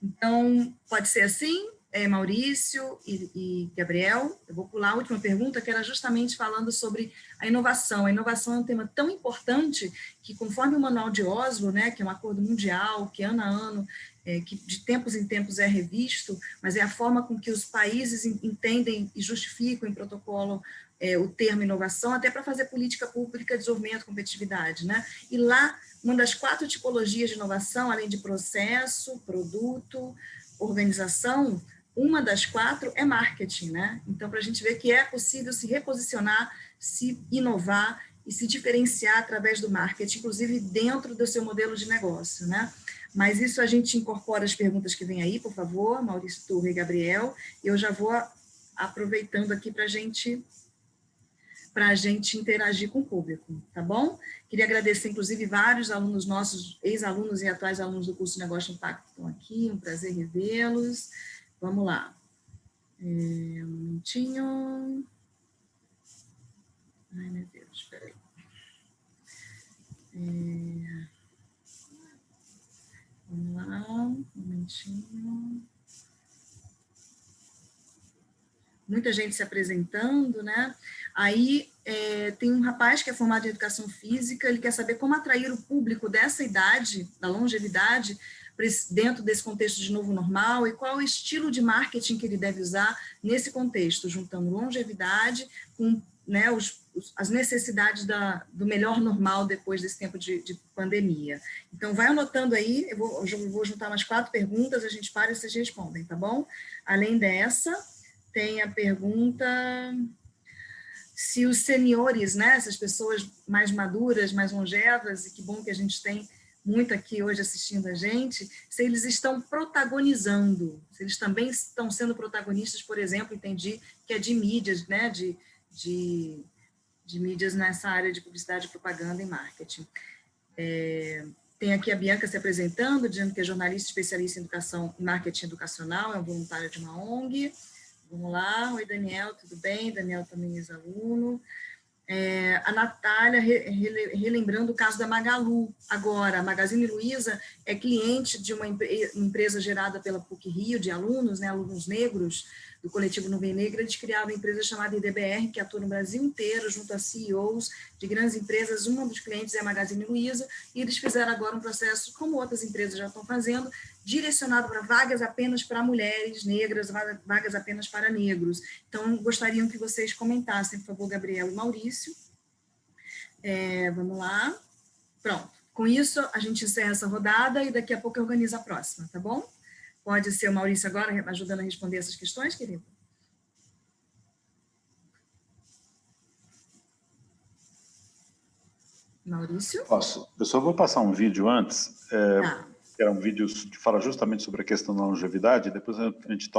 Então, pode ser assim, Maurício e Gabriel. Eu vou pular a última pergunta, que era justamente falando sobre a inovação. A inovação é um tema tão importante que, conforme o Manual de Oslo, né, que é um acordo mundial, que ano a ano, que de tempos em tempos é revisto, mas é a forma com que os países entendem e justificam em protocolo o termo inovação, até para fazer política pública, desenvolvimento, competitividade, né? E lá, uma das 4 tipologias de inovação, além de processo, produto, organização, uma das 4 é marketing, né? Então, para a gente ver que é possível se reposicionar, se inovar e se diferenciar através do marketing, inclusive dentro do seu modelo de negócio, né? Mas isso a gente incorpora as perguntas que vem aí, por favor, Maurício Turra e Gabriel, e eu já vou aproveitando aqui para a gente interagir com o público, tá bom? Queria agradecer, inclusive, vários alunos nossos, ex-alunos e atuais alunos do curso de Negócio de Impacto que estão aqui, um prazer revê-los. Vamos lá. Um momentinho. Ai, meu Deus, espera aí. Vamos lá, um momentinho. Muita gente se apresentando, né? Aí tem um rapaz que é formado em educação física, ele quer saber como atrair o público dessa idade, da longevidade, dentro desse contexto de novo normal, e qual o estilo de marketing que ele deve usar nesse contexto, juntando longevidade com, né, as necessidades do melhor normal depois desse tempo de pandemia. Então, vai anotando aí, eu vou juntar umas 4 perguntas, a gente para e vocês respondem, tá bom? Além dessa, tem a pergunta se os seniores, né, essas pessoas mais maduras, mais longevas, e que bom que a gente tem muito aqui hoje assistindo a gente, se eles estão protagonizando, se eles também estão sendo protagonistas, por exemplo, entendi que é de mídias, né, de mídias nessa área de publicidade, propaganda e marketing. Tem aqui a Bianca se apresentando, dizendo que é jornalista especialista em educação e marketing educacional, é um voluntário de uma ONG. Vamos lá. Oi, Daniel, tudo bem? Daniel também é ex-aluno. A Natália, relembrando o caso da Magalu. Agora, a Magazine Luiza é cliente de uma empresa gerada pela PUC-Rio, de alunos, né, alunos negros, do coletivo Nuvem Negra. Eles criaram uma empresa chamada IDBR, que atua no Brasil inteiro, junto a CEOs de grandes empresas. Um dos clientes é a Magazine Luiza, e eles fizeram agora um processo, como outras empresas já estão fazendo, direcionado para vagas apenas para mulheres negras, vagas apenas para negros. Então, gostariam que vocês comentassem, por favor, Gabriel e Maurício. Vamos lá. Pronto. Com isso, a gente encerra essa rodada e daqui a pouco eu organizo a próxima, tá bom? Pode ser o Maurício agora ajudando a responder essas questões, querido? Maurício? Posso. Eu só vou passar um vídeo antes, que era um vídeo que fala justamente sobre a questão da longevidade, e depois a gente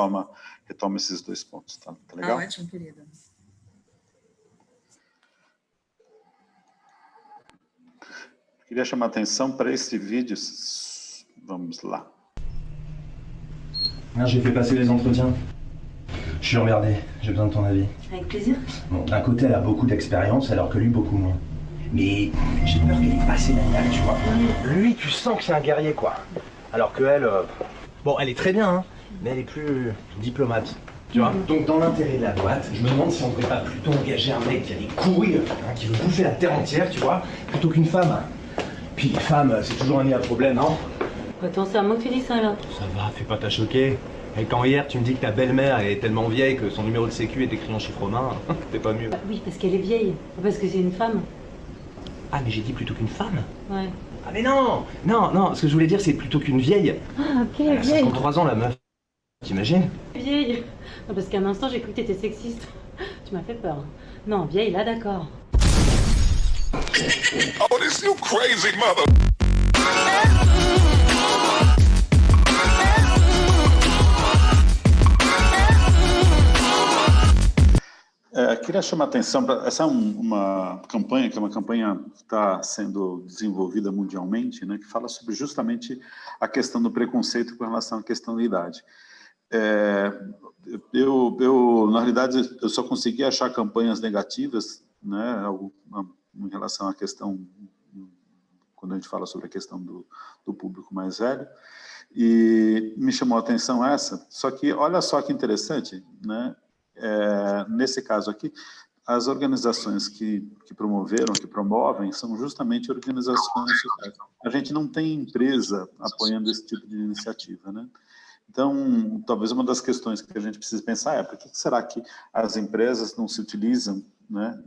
retoma esses 2 pontos, tá legal? Ótimo, querida. Queria chamar a atenção para esse vídeo. Vamos lá. J'ai fait passer les entretiens. Je suis emmerdé, j'ai besoin de ton avis. Avec plaisir. Bon, d'un côté, elle a beaucoup d'expérience, alors que lui, beaucoup moins. Mais j'ai peur qu'elle ait passé la niaque, tu vois. Lui, tu sens que c'est un guerrier, quoi. Alors que elle, bon, elle est très bien, hein, mais elle est plus diplomate, tu vois. Donc, dans l'intérêt de la boîte, je me demande si on ne devrait pas plutôt engager un mec qui a des couilles, hein, qui veut bouffer la terre entière, tu vois, plutôt qu'une femme. Puis les femmes, c'est toujours un nid à problème, hein. Attends, c'est à moi que tu dis ça, là. Ça va, fais pas ta choquer. Et quand hier tu me dis que ta belle-mère est tellement vieille que son numéro de sécu est écrit en chiffre romain, t'es pas mieux. Bah oui, parce qu'elle est vieille, pas parce que c'est une femme. Ah mais j'ai dit plutôt qu'une femme. Ouais. Ah mais non, ce que je voulais dire c'est plutôt qu'une vieille. Ah, ok, Elle a vieille. 53 ans la meuf. T'imagines? Vieille. Non, parce qu'un instant j'ai cru que t'étais sexiste. Tu m'as fait peur. Non, vieille, là, d'accord. Oh, this you crazy mother. Queria chamar a atenção para essa uma campanha que é uma campanha que está sendo desenvolvida mundialmente, né, que fala sobre justamente a questão do preconceito com relação à questão da idade. Na realidade, eu só consegui achar campanhas negativas, né, em relação à questão, quando a gente fala sobre a questão do público mais velho. E me chamou a atenção essa, só que olha só que interessante, né? Nesse caso aqui, as organizações que promoveram, que promovem, são justamente organizações sociais. A gente não tem empresa apoiando esse tipo de iniciativa, né? Então, talvez uma das questões que a gente precisa pensar é por que será que as empresas não se utilizam, né,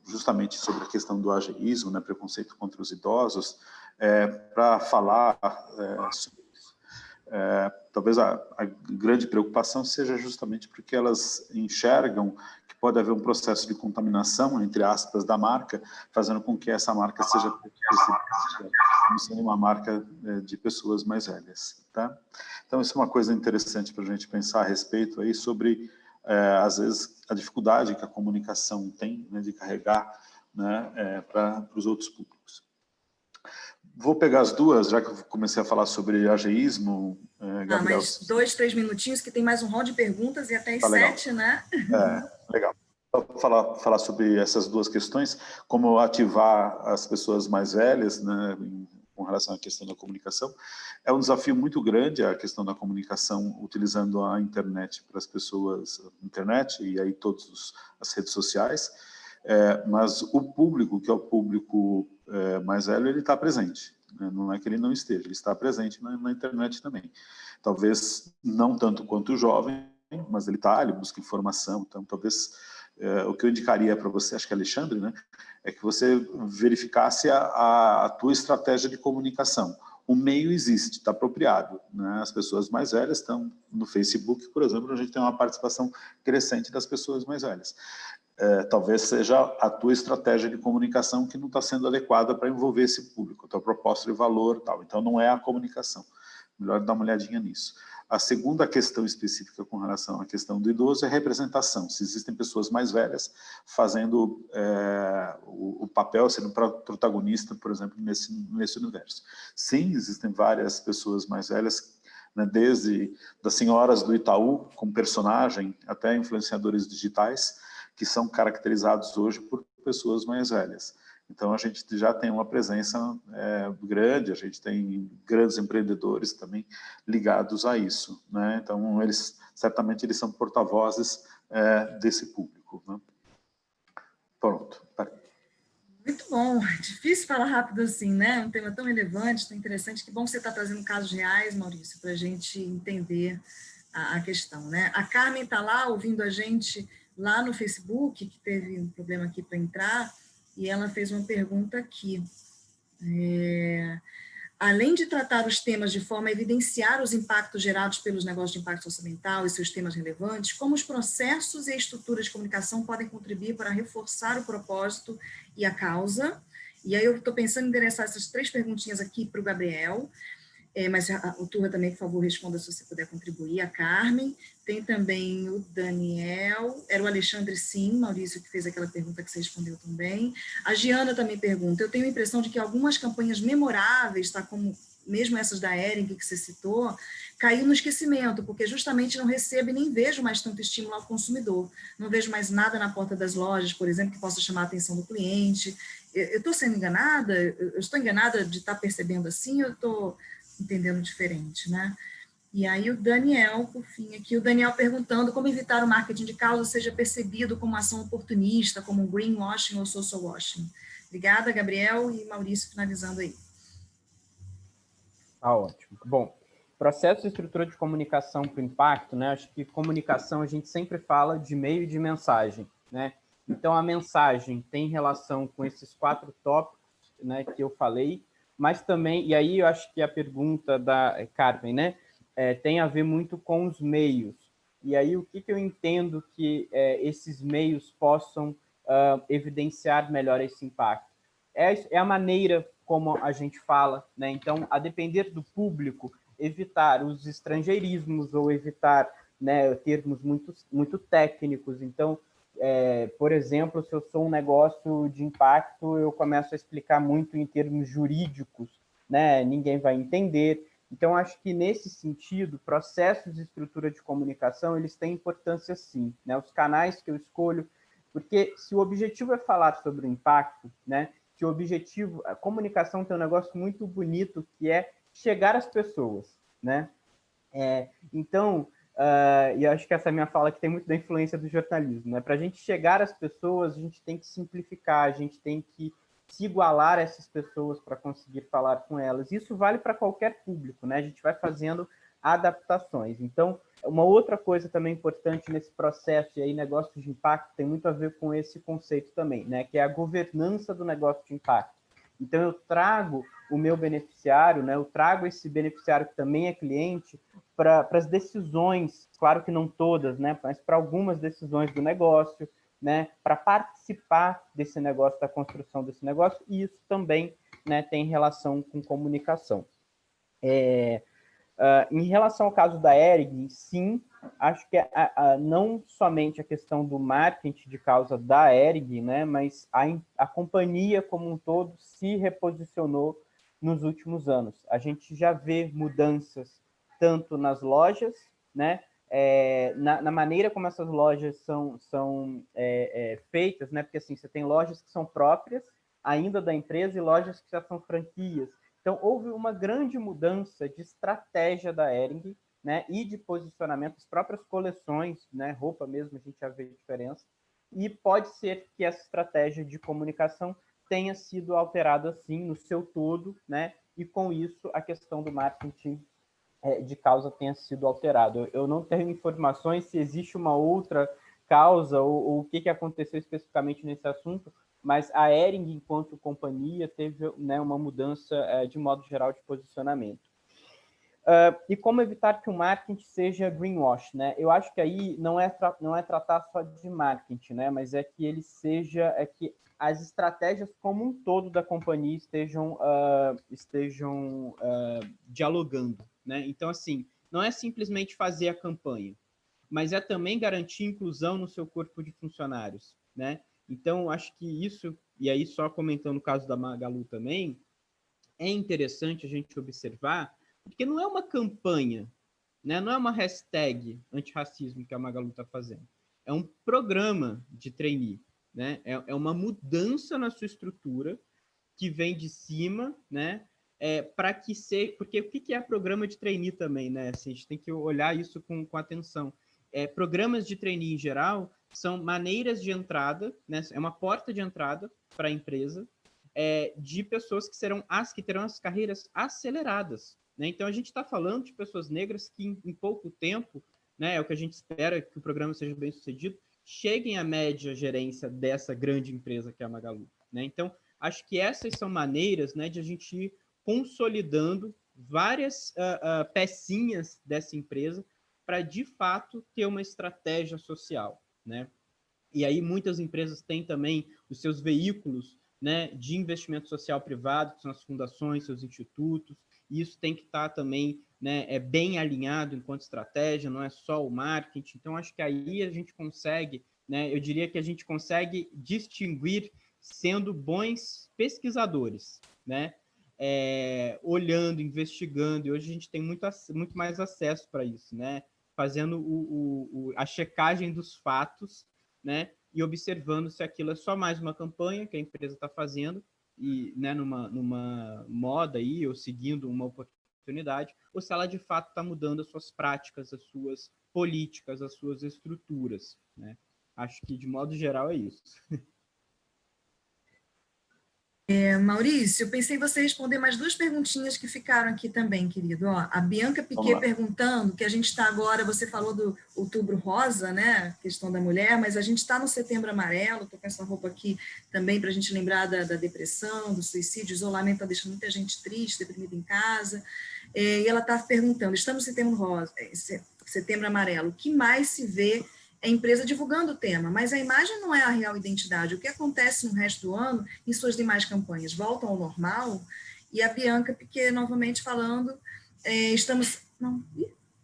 justamente sobre a questão do ageísmo, né, preconceito contra os idosos, para falar sobre isso. Talvez a grande preocupação seja justamente porque elas enxergam que pode haver um processo de contaminação, entre aspas, da marca, fazendo com que essa marca seja percebida como sendo uma marca de pessoas mais velhas. Tá? Então, isso é uma coisa interessante para a gente pensar a respeito aí sobre, às vezes, a dificuldade que a comunicação tem, né, de carregar, né, para os outros públicos. Vou pegar as duas, já que eu comecei a falar sobre ageísmo, Gabriel. Mas 2, 3 minutinhos, que tem mais um rol de perguntas e até as 7, né? Legal. Vou falar sobre essas duas questões, como ativar as pessoas mais velhas, né, com relação à questão da comunicação. É um desafio muito grande a questão da comunicação utilizando a internet para as pessoas, internet e aí todas as redes sociais, mas o público, que é o público mais velho, ele está presente, né? Não é que ele não esteja, ele está presente na internet também. Talvez não tanto quanto o jovem, mas ele está, ele busca informação, então talvez o que eu indicaria para você, acho que Alexandre, né, é que você verificasse a tua estratégia de comunicação. O meio existe, está apropriado, né? As pessoas mais velhas estão no Facebook, por exemplo, a gente tem uma participação crescente das pessoas mais velhas. Talvez seja a tua estratégia de comunicação que não está sendo adequada para envolver esse público, a tua proposta de valor, tal. Então não é a comunicação. Melhor dar uma olhadinha nisso. A segunda questão específica com relação à questão do idoso é a representação. Se existem pessoas mais velhas fazendo o papel, sendo protagonista, por exemplo, nesse universo. Sim, existem várias pessoas mais velhas, né, desde das senhoras do Itaú, como personagem, até influenciadores digitais, que são caracterizados hoje por pessoas mais velhas. Então, a gente já tem uma presença grande, a gente tem grandes empreendedores também ligados a isso, né? Então, certamente eles são porta-vozes desse público, né? Pronto. Muito bom. Difícil falar rápido assim, né? Um tema tão relevante, tão interessante. Que bom que você está trazendo casos reais, Maurício, para a gente entender a questão, né? A Carmen está lá ouvindo a gente lá no Facebook, que teve um problema aqui para entrar, e ela fez uma pergunta aqui. Além de tratar os temas de forma a evidenciar os impactos gerados pelos negócios de impacto socioambiental e seus temas relevantes, como os processos e a estrutura de comunicação podem contribuir para reforçar o propósito e a causa? E aí eu estou pensando em endereçar essas 3 perguntinhas aqui para o Gabriel, mas o Turra também, por favor, responda se você puder contribuir. A Carmen, tem também o Daniel, era o Alexandre, sim, Maurício, que fez aquela pergunta que você respondeu também. A Giana também pergunta, eu tenho a impressão de que algumas campanhas memoráveis, tá, como mesmo essas da Ering que você citou, caiu no esquecimento, porque justamente não recebo e nem vejo mais tanto estímulo ao consumidor. Não vejo mais nada na porta das lojas, por exemplo, que possa chamar a atenção do cliente. Eu estou sendo enganada? Eu estou enganada de estar percebendo assim? Eu estou entendendo diferente, né? E aí o Daniel, por fim, aqui, o Daniel perguntando como evitar o marketing de causa seja percebido como ação oportunista, como greenwashing ou social washing. Obrigada, Gabriel, e Maurício finalizando aí. Ah, ótimo. Bom, processo e estrutura de comunicação para o impacto, né? Acho que comunicação a gente sempre fala de meio e de mensagem, né? Então a mensagem tem relação com esses 4 tópicos, né, que eu falei, mas também, e aí eu acho que a pergunta da Carmen, né, tem a ver muito com os meios. E aí o que eu entendo que esses meios possam evidenciar melhor esse impacto? É a maneira como a gente fala, né? Então, a depender do público, evitar os estrangeirismos ou evitar, né, termos muito técnicos. Então, por exemplo, se eu sou um negócio de impacto, eu começo a explicar muito em termos jurídicos, né? Ninguém vai entender. Então, acho que nesse sentido, processos e estrutura de comunicação, eles têm importância sim, né? Os canais que eu escolho, porque se o objetivo é falar sobre o impacto, né? Se o objetivo, a comunicação tem um negócio muito bonito que é chegar às pessoas, né? Então, e eu acho que essa minha fala aqui tem muito da influência do jornalismo, né? Para a gente chegar às pessoas, a gente tem que simplificar, a gente tem que se igualar a essas pessoas para conseguir falar com elas. Isso vale para qualquer público, né? A gente vai fazendo adaptações. Então, uma outra coisa também importante nesse processo, e aí negócio de impacto tem muito a ver com esse conceito também, né? Que é a governança do negócio de impacto. Então, eu trago o meu beneficiário, né? Eu trago esse beneficiário que também é cliente para as decisões, claro que não todas, né? Mas para algumas decisões do negócio, né? Para participar desse negócio, da construção desse negócio, e isso também, né, tem relação com comunicação. Em relação ao caso da Hering, sim, acho que não somente a questão do marketing de causa da Hering, né, mas a companhia como um todo se reposicionou nos últimos anos. A gente já vê mudanças tanto nas lojas, né, na maneira como essas lojas são feitas, né, porque assim, você tem lojas que são próprias ainda da empresa e lojas que já são franquias. Então, houve uma grande mudança de estratégia da Hering, né, e de posicionamento, as próprias coleções, né, roupa mesmo, a gente já vê a diferença, e pode ser que essa estratégia de comunicação tenha sido alterada, sim, no seu todo, né, e com isso a questão do marketing de causa tenha sido alterada. Eu não tenho informações se existe uma outra causa ou o que aconteceu especificamente nesse assunto, mas a Hering, enquanto companhia, teve, né, uma mudança, de modo geral, de posicionamento. E como evitar que o marketing seja greenwash, né? Eu acho que aí não é tratar só de marketing, né? Mas é que ele seja, que as estratégias como um todo da companhia estejam dialogando, né? Então, assim, não é simplesmente fazer a campanha, mas é também garantir inclusão no seu corpo de funcionários, né? Então, acho que isso, e aí só comentando o caso da Magalu também, é interessante a gente observar, porque não é uma campanha, né? Não é uma hashtag antirracismo que a Magalu está fazendo. É um programa de trainee, né? É uma mudança na sua estrutura que vem de cima, né? Para que seja... Porque o que é programa de trainee também, né? Assim, a gente tem que olhar isso com atenção. Programas de trainee, em geral, são maneiras de entrada, né? É uma porta de entrada para a empresa, de pessoas que terão as carreiras aceleradas, né? Então, a gente está falando de pessoas negras que, em pouco tempo, né, é o que a gente espera que o programa seja bem sucedido, cheguem à média gerência dessa grande empresa que é a Magalu, né? Então, acho que essas são maneiras, né, de a gente ir consolidando várias pecinhas dessa empresa para, de fato, ter uma estratégia social, né? E aí muitas empresas têm também os seus veículos, né, de investimento social privado, que são as fundações, seus institutos, e isso tem que estar também, né, bem alinhado enquanto estratégia, não é só o marketing. Então, acho que aí a gente consegue, né, eu diria que a gente consegue distinguir sendo bons pesquisadores, né, olhando, investigando, e hoje a gente tem muito mais acesso para isso, né, fazendo a checagem dos fatos, né, e observando se aquilo é só mais uma campanha que a empresa está fazendo, e, né, numa moda aí, ou seguindo uma oportunidade, ou se ela de fato está mudando as suas práticas, as suas políticas, as suas estruturas, né? Acho que, de modo geral, é isso. Maurício, eu pensei em você responder mais duas perguntinhas que ficaram aqui também, querido. Ó, a Bianca Piquet perguntando, que a gente está agora, você falou do Outubro Rosa, né, questão da mulher, mas a gente está no Setembro Amarelo, estou com essa roupa aqui também para a gente lembrar da depressão, do suicídio, o isolamento está deixando muita gente triste, deprimida em casa, e ela está perguntando, estamos no Setembro Rosa, Setembro Amarelo, o que mais se vê é a empresa divulgando o tema, mas a imagem não é a real identidade. O que acontece no resto do ano em suas demais campanhas? Voltam ao normal? E a Bianca Piquet novamente falando, estamos... Não,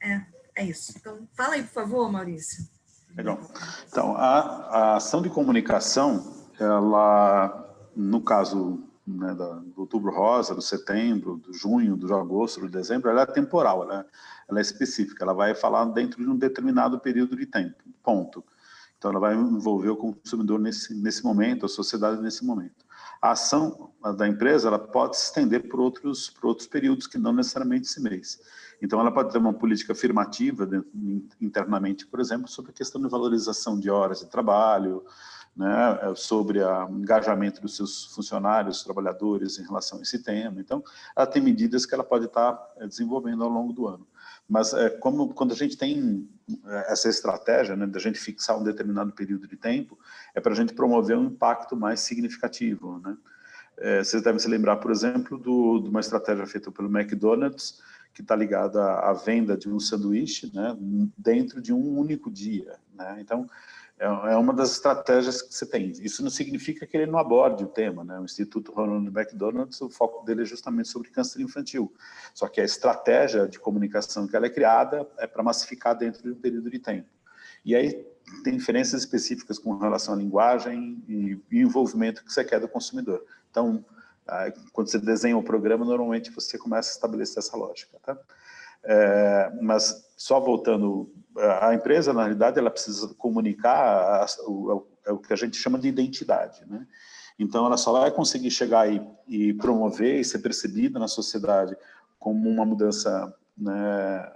é isso. Então, fala aí, por favor, Maurício. Legal. Então, a ação de comunicação, ela, no caso, né, do Outubro Rosa, do Setembro, do Junho, do Agosto, do Dezembro, ela é temporal, ela é específica, ela vai falar dentro de um determinado período de tempo, ponto. Então, ela vai envolver o consumidor nesse momento, a sociedade nesse momento. A ação da empresa ela pode se estender por outros períodos que não necessariamente esse mês. Então, ela pode ter uma política afirmativa internamente, por exemplo, sobre a questão de valorização de horas de trabalho, né, sobre o engajamento dos seus funcionários, trabalhadores em relação a esse tema. Então, ela tem medidas que ela pode estar desenvolvendo ao longo do ano. Mas quando a gente tem essa estratégia, né, da gente fixar um determinado período de tempo, é para a gente promover um impacto mais significativo, né? Vocês devem se lembrar, por exemplo, de uma estratégia feita pelo McDonald's, que está ligada à venda de um sanduíche, né, dentro de um único dia, né? Então, é uma das estratégias que você tem. Isso não significa que ele não aborde o tema, né? O Instituto Ronald McDonald, o foco dele é justamente sobre câncer infantil. Só que a estratégia de comunicação que ela é criada é para massificar dentro de um período de tempo. E aí tem diferenças específicas com relação à linguagem e envolvimento que você quer do consumidor. Então, quando você desenha o programa, normalmente você começa a estabelecer essa lógica, tá? Mas só voltando, a empresa, na realidade, ela precisa comunicar o que a gente chama de identidade, né? Então, ela só vai conseguir chegar e promover e ser percebida na sociedade como uma mudança, né,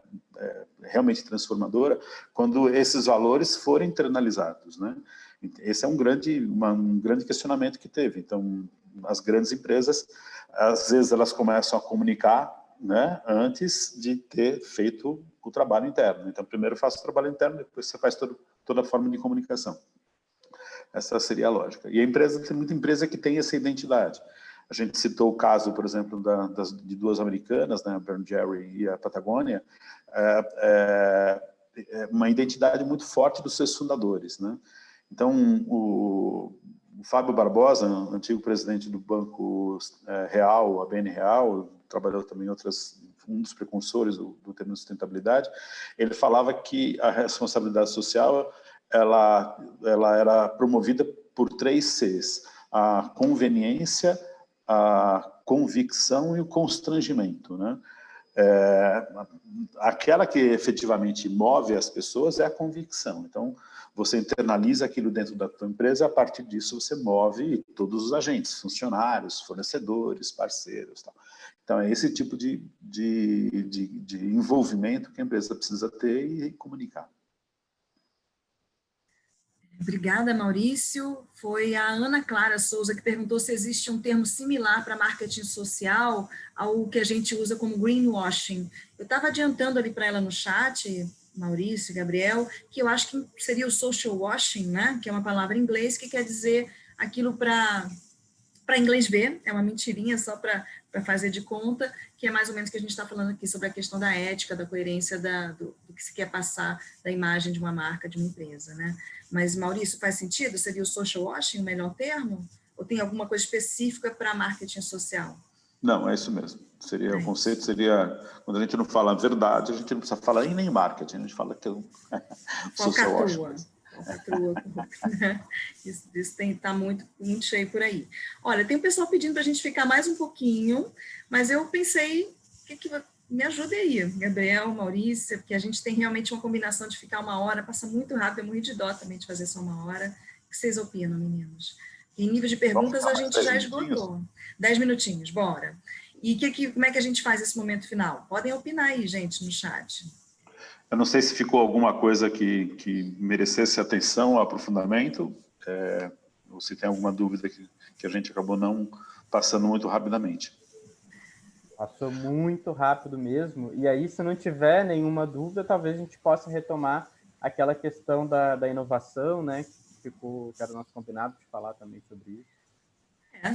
realmente transformadora, quando esses valores forem internalizados, né? Esse é um grande questionamento que teve. Então, as grandes empresas, às vezes, elas começam a comunicar, né, antes de ter feito o trabalho interno. Então, primeiro faça o trabalho interno, depois você faz toda a forma de comunicação. Essa seria a lógica. E a empresa, tem muita empresa que tem essa identidade. A gente citou o caso, por exemplo, de duas americanas, né, a Ben Jerry e a Patagônia, uma identidade muito forte dos seus fundadores, né? Então, o Fábio Barbosa, antigo presidente do Banco Real, a BN Real, trabalhou também um dos precursores do termo sustentabilidade, ele falava que a responsabilidade social ela era promovida por 3 Cs: a conveniência, a convicção e o constrangimento, né? Aquela que efetivamente move as pessoas é a convicção. Então, você internaliza aquilo dentro da tua empresa, a partir disso você move todos os agentes, funcionários, fornecedores, parceiros, tal. Então, é esse tipo de envolvimento que a empresa precisa ter e comunicar. Obrigada, Maurício. Foi a Ana Clara Souza que perguntou se existe um termo similar para marketing social ao que a gente usa como greenwashing. Eu estava adiantando ali para ela no chat, Maurício, Gabriel, que eu acho que seria o social washing, né? Que é uma palavra em inglês que quer dizer aquilo para inglês ver, é uma mentirinha só para fazer de conta, que é mais ou menos o que a gente está falando aqui sobre a questão da ética, da coerência do que se quer passar da imagem de uma marca, de uma empresa, né? Mas, Maurício, faz sentido? Seria o social washing o melhor termo? Ou tem alguma coisa específica para marketing social? Não, é isso mesmo. O conceito seria, quando a gente não fala verdade, a gente não precisa falar nem marketing, a gente fala que é um social washing. Isso está muito cheio por aí. Olha, tem o pessoal pedindo para a gente ficar mais um pouquinho, mas eu pensei, me ajude aí, Gabriel, Maurício, porque a gente tem realmente uma combinação de ficar 1 hora, passa muito rápido, é muito de dó também de fazer só 1 hora. O que vocês opinam, meninos? Em nível de perguntas, a gente já esgotou. 10 minutinhos, bora. E como é que a gente faz esse momento final? Podem opinar aí, gente, no chat. Eu não sei se ficou alguma coisa que merecesse atenção, aprofundamento, ou se tem alguma dúvida que a gente acabou não passando muito rapidamente. Passou muito rápido mesmo, e aí, se não tiver nenhuma dúvida, talvez a gente possa retomar aquela questão da inovação, né, que era o nosso combinado de falar também sobre isso.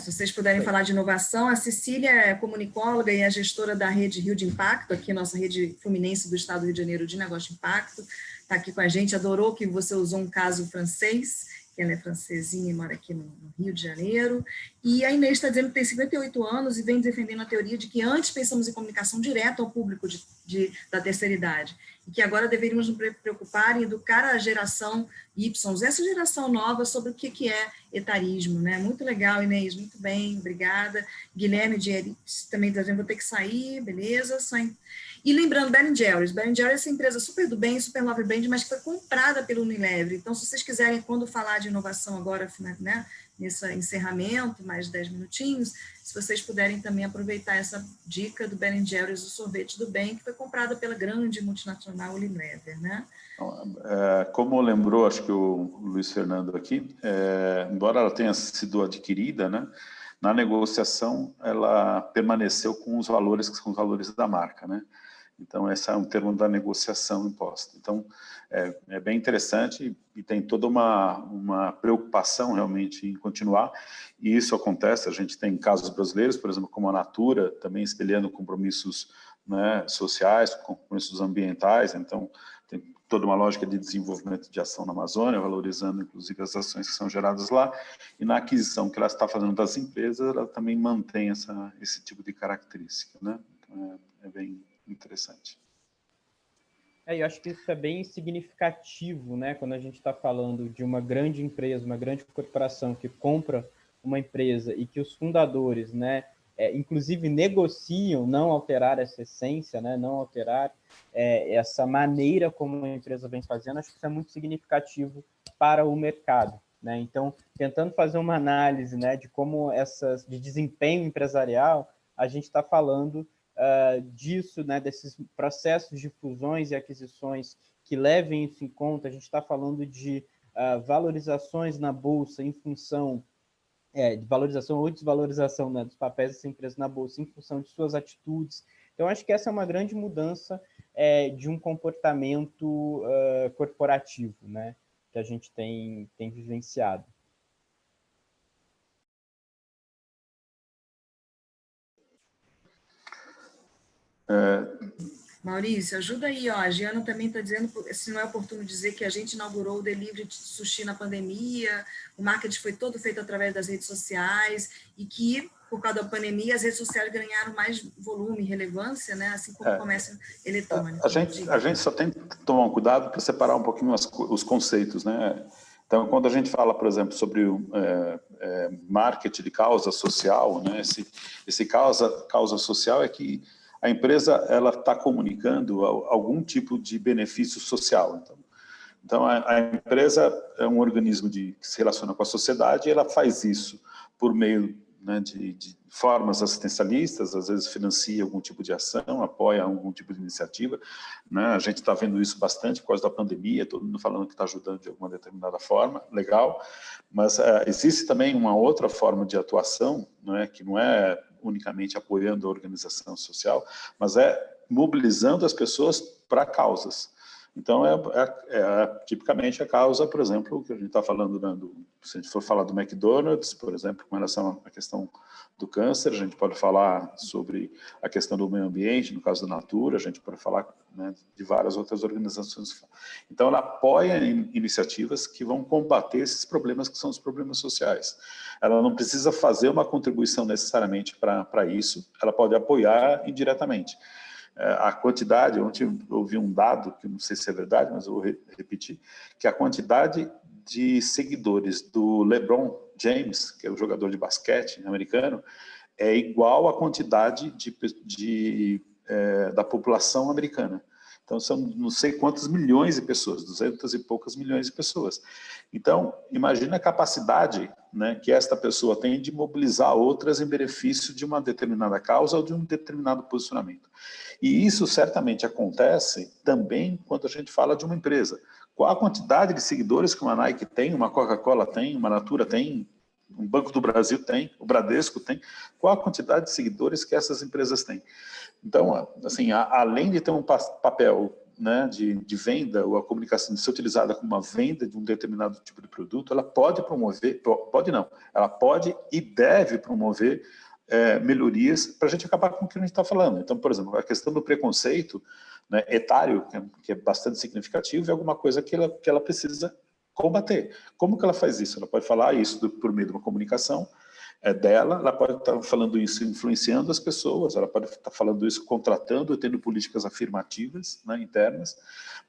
Se vocês puderem falar de inovação, a Cecília é comunicóloga e é gestora da rede Rio de Impacto, aqui nossa rede fluminense do estado do Rio de Janeiro de Negócio de Impacto, está aqui com a gente, adorou que você usou um caso francês, que ela é francesinha e mora aqui no Rio de Janeiro, e a Inês está dizendo que tem 58 anos e vem defendendo a teoria de que antes pensamos em comunicação direta ao público da terceira idade, e que agora deveríamos nos preocupar em educar a geração Y, essa geração nova, sobre o que é etarismo, né? Muito legal, Inês, muito bem, obrigada. Guilherme de Eris também está dizendo, vou ter que sair, beleza. E lembrando, Ben Jerry's é essa empresa super do bem, super love brand, mas que foi comprada pelo Unilever. Então, se vocês quiserem, quando falar de inovação agora, né, nesse encerramento, mais de 10 minutinhos, se vocês puderem também aproveitar essa dica do Ben Jerry's, o sorvete do bem, que foi comprada pela grande multinacional Unilever, né? Como lembrou, acho que o Luiz Fernando aqui, embora ela tenha sido adquirida, né, na negociação ela permaneceu com os valores que são os valores da marca, né? Então, esse é um termo da negociação imposta. Então, é bem interessante e tem toda uma preocupação realmente em continuar, e isso acontece, a gente tem casos brasileiros, por exemplo, como a Natura, também espelhando compromissos, né, sociais, compromissos ambientais, então tem toda uma lógica de desenvolvimento de ação na Amazônia, valorizando inclusive as ações que são geradas lá, e na aquisição que ela está fazendo das empresas, ela também mantém esse tipo de característica, né? Então, é bem interessante. Eu acho que isso é bem significativo, né? Quando a gente está falando de uma grande empresa, uma grande corporação que compra uma empresa e que os fundadores, né, inclusive negociam não alterar essa essência, né, não alterar essa maneira como a empresa vem fazendo, acho que isso é muito significativo para o mercado, né? Então, tentando fazer uma análise, né, de como de desempenho empresarial, a gente está falando disso, né, desses processos de fusões e aquisições que levem isso em conta. A gente está falando de valorizações na bolsa em função de valorização ou desvalorização, né, dos papéis dessa empresa na bolsa em função de suas atitudes. Então, acho que essa é uma grande mudança de um comportamento corporativo, né, que a gente tem vivenciado. Maurício, ajuda aí, ó. A Giana também está dizendo se não é oportuno dizer que a gente inaugurou o delivery de sushi na pandemia, o marketing foi todo feito através das redes sociais e que, por causa da pandemia, as redes sociais ganharam mais volume e relevância, né? Assim como o comércio eletrônico. A gente só tem que tomar um cuidado para separar um pouquinho os conceitos, né? Então, quando a gente fala, por exemplo, sobre marketing de causa social, né? Esse causa social é que a empresa ela está comunicando algum tipo de benefício social. Então a empresa é um organismo que se relaciona com a sociedade e ela faz isso por meio, né, de formas assistencialistas, às vezes financia algum tipo de ação, apoia algum tipo de iniciativa, né? A gente está vendo isso bastante por causa da pandemia, todo mundo falando que está ajudando de alguma determinada forma, legal, mas existe também uma outra forma de atuação, né, que não é unicamente apoiando a organização social, mas mobilizando as pessoas para causas. Então, tipicamente a causa, por exemplo, que a gente está falando, né, se a gente for falar do McDonald's, por exemplo, com relação à questão do câncer, a gente pode falar sobre a questão do meio ambiente, no caso da Natura, a gente pode falar, né, de várias outras organizações. Então, ela apoia iniciativas que vão combater esses problemas que são os problemas sociais. Ela não precisa fazer uma contribuição necessariamente para isso, ela pode apoiar indiretamente. A quantidade, ontem eu ouvi um dado, que não sei se é verdade, mas eu vou repetir, que a quantidade de seguidores do LeBron James, que é o jogador de basquete americano, é igual à quantidade da população americana. Então, são não sei quantos milhões de pessoas, 200 e poucas milhões de pessoas. Então, imagina a capacidade, né, que esta pessoa tem de mobilizar outras em benefício de uma determinada causa ou de um determinado posicionamento. E isso certamente acontece também quando a gente fala de uma empresa. Qual a quantidade de seguidores que uma Nike tem, uma Coca-Cola tem, uma Natura tem, um Banco do Brasil tem, o Bradesco tem? Qual a quantidade de seguidores que essas empresas têm? Então, assim, além de ter um papel, né, de venda, ou a comunicação de ser utilizada como uma venda de um determinado tipo de produto, ela pode promover, ela pode e deve promover melhorias para a gente acabar com o que a gente está falando. Então, por exemplo, a questão do preconceito, né, etário, que é bastante significativo, é alguma coisa que ela precisa combater. Como que ela faz isso? Ela pode falar isso por meio de uma comunicação dela, ela pode estar falando isso influenciando as pessoas, ela pode estar falando isso contratando, tendo políticas afirmativas, né, internas,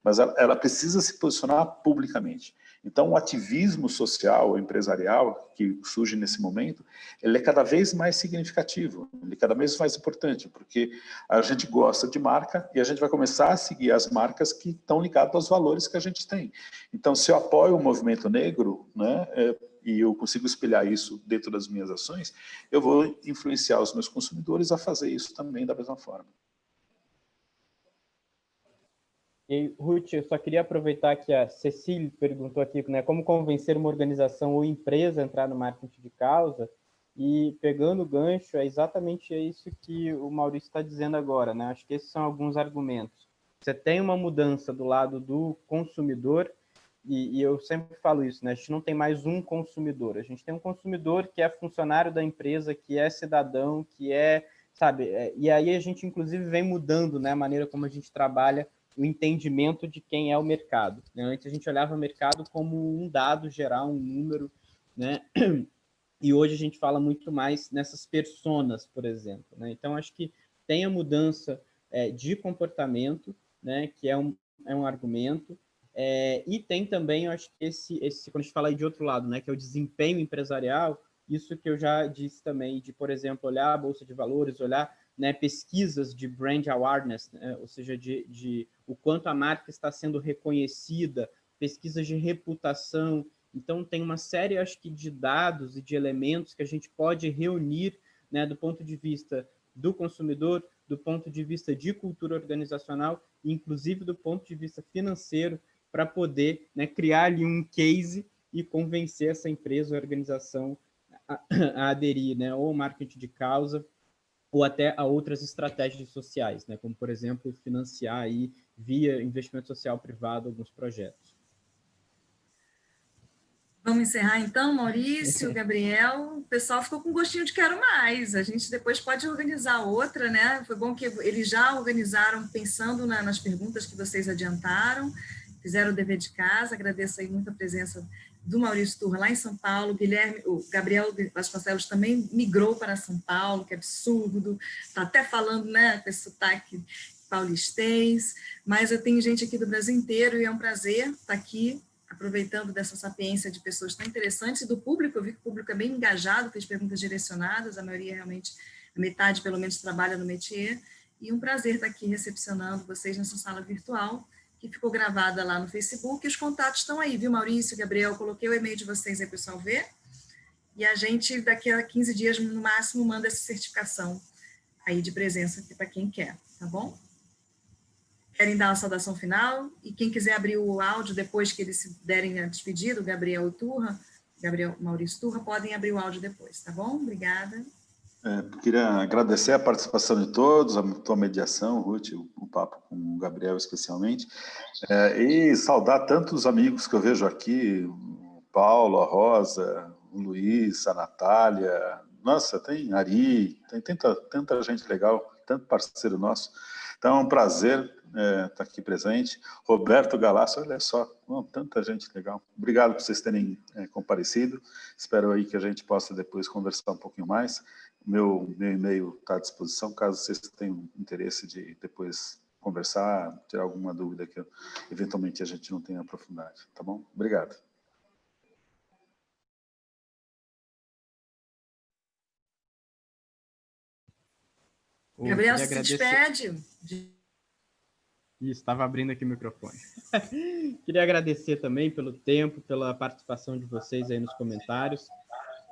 mas ela precisa se posicionar publicamente. Então, o ativismo social, empresarial, que surge nesse momento, ele é cada vez mais significativo, ele é cada vez mais importante, porque a gente gosta de marca e a gente vai começar a seguir as marcas que estão ligadas aos valores que a gente tem. Então, se eu apoio o movimento negro, né, e eu consigo espelhar isso dentro das minhas ações, eu vou influenciar os meus consumidores a fazer isso também da mesma forma. E, Ruth, eu só queria aproveitar que a Cecília perguntou aqui, né, como convencer uma organização ou empresa a entrar no marketing de causa, e pegando o gancho, é exatamente isso que o Maurício está dizendo agora, né? Acho que esses são alguns argumentos. Você tem uma mudança do lado do consumidor, e eu sempre falo isso, né? A gente não tem mais um consumidor, a gente tem um consumidor que é funcionário da empresa, que é cidadão, que é, sabe, e aí a gente inclusive vem mudando, né, a maneira como a gente trabalha o entendimento de quem é o mercado, né? Antes a gente olhava o mercado como um dado geral, um número, né? E hoje a gente fala muito mais nessas personas, por exemplo, né? Então acho que tem a mudança de comportamento, né, que é um argumento, e tem também, eu acho que esse quando a gente fala aí de outro lado, né, que é o desempenho empresarial, isso que eu já disse também, de, por exemplo, olhar a Bolsa de Valores, olhar, né, pesquisas de brand awareness, né, ou seja, de o quanto a marca está sendo reconhecida, pesquisas de reputação. Então, tem uma série, acho que, de dados e de elementos que a gente pode reunir, né, do ponto de vista do consumidor, do ponto de vista de cultura organizacional, inclusive do ponto de vista financeiro, para poder, né, criar ali um case e convencer essa empresa ou organização a aderir, né, ou ao marketing de causa, ou até a outras estratégias sociais, né, como, por exemplo, financiar aí, via investimento social privado, alguns projetos. Vamos encerrar então, Maurício, Gabriel. O pessoal ficou com gostinho de quero mais. A gente depois pode organizar outra, né? Foi bom que eles já organizaram pensando nas perguntas que vocês adiantaram, fizeram o dever de casa. Agradeço aí muito a presença do Maurício Turra lá em São Paulo. O Gabriel Vasconcelos também migrou para São Paulo, que absurdo. Está até falando, né, com esse sotaque paulistês. Mas eu tenho gente aqui do Brasil inteiro e é um prazer estar aqui, aproveitando dessa sapiência de pessoas tão interessantes, e do público. Eu vi que o público é bem engajado, fez perguntas direcionadas, a maioria realmente, a metade pelo menos trabalha no métier, e um prazer estar aqui recepcionando vocês nessa sala virtual, que ficou gravada lá no Facebook, e os contatos estão aí, viu, Maurício, Gabriel, coloquei o e-mail de vocês aí para o pessoal ver, e a gente, daqui a 15 dias, no máximo, manda essa certificação aí de presença para quem quer, tá bom? Querem dar uma saudação final? E quem quiser abrir o áudio depois que eles se derem a despedida, o Gabriel Maurício Turra, podem abrir o áudio depois, tá bom? Obrigada. Queria agradecer a participação de todos, a tua mediação, Ruth, o papo com o Gabriel especialmente, e saudar tantos amigos que eu vejo aqui, o Paulo, a Rosa, o Luiz, a Natália, nossa, tem Ari, tem tanta gente legal, tanto parceiro nosso. Então é um prazer estar aqui presente. Roberto Galasso, olha só, tanta gente legal. Obrigado por vocês terem comparecido. Espero aí que a gente possa depois conversar um pouquinho mais. Meu e-mail está à disposição, caso vocês tenham interesse de depois conversar, tirar alguma dúvida que eventualmente a gente não tenha aprofundado. Tá bom? Obrigado. Gabriel, se despede. Isso, estava abrindo aqui o microfone. Queria agradecer também pelo tempo, pela participação de vocês aí nos comentários.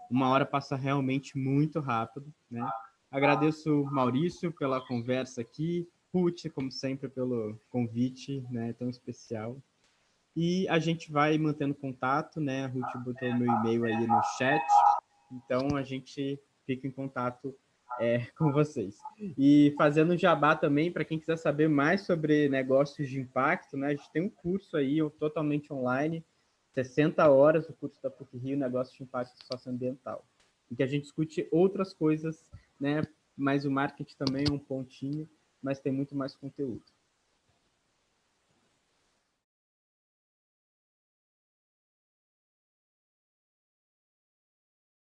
Uma hora passa realmente muito rápido, né? Agradeço o Maurício pela conversa aqui, Ruth, como sempre, pelo convite, né, tão especial. E a gente vai mantendo contato, né? A Ruth botou meu e-mail aí no chat, então a gente fica em contato com vocês. E fazendo jabá também, para quem quiser saber mais sobre negócios de impacto, né? A gente tem um curso aí totalmente online, 60 horas, o curso da PUC-Rio, Negócios de Impacto Socioambiental, em que a gente discute outras coisas, né? Mas o marketing também é um pontinho, mas tem muito mais conteúdo.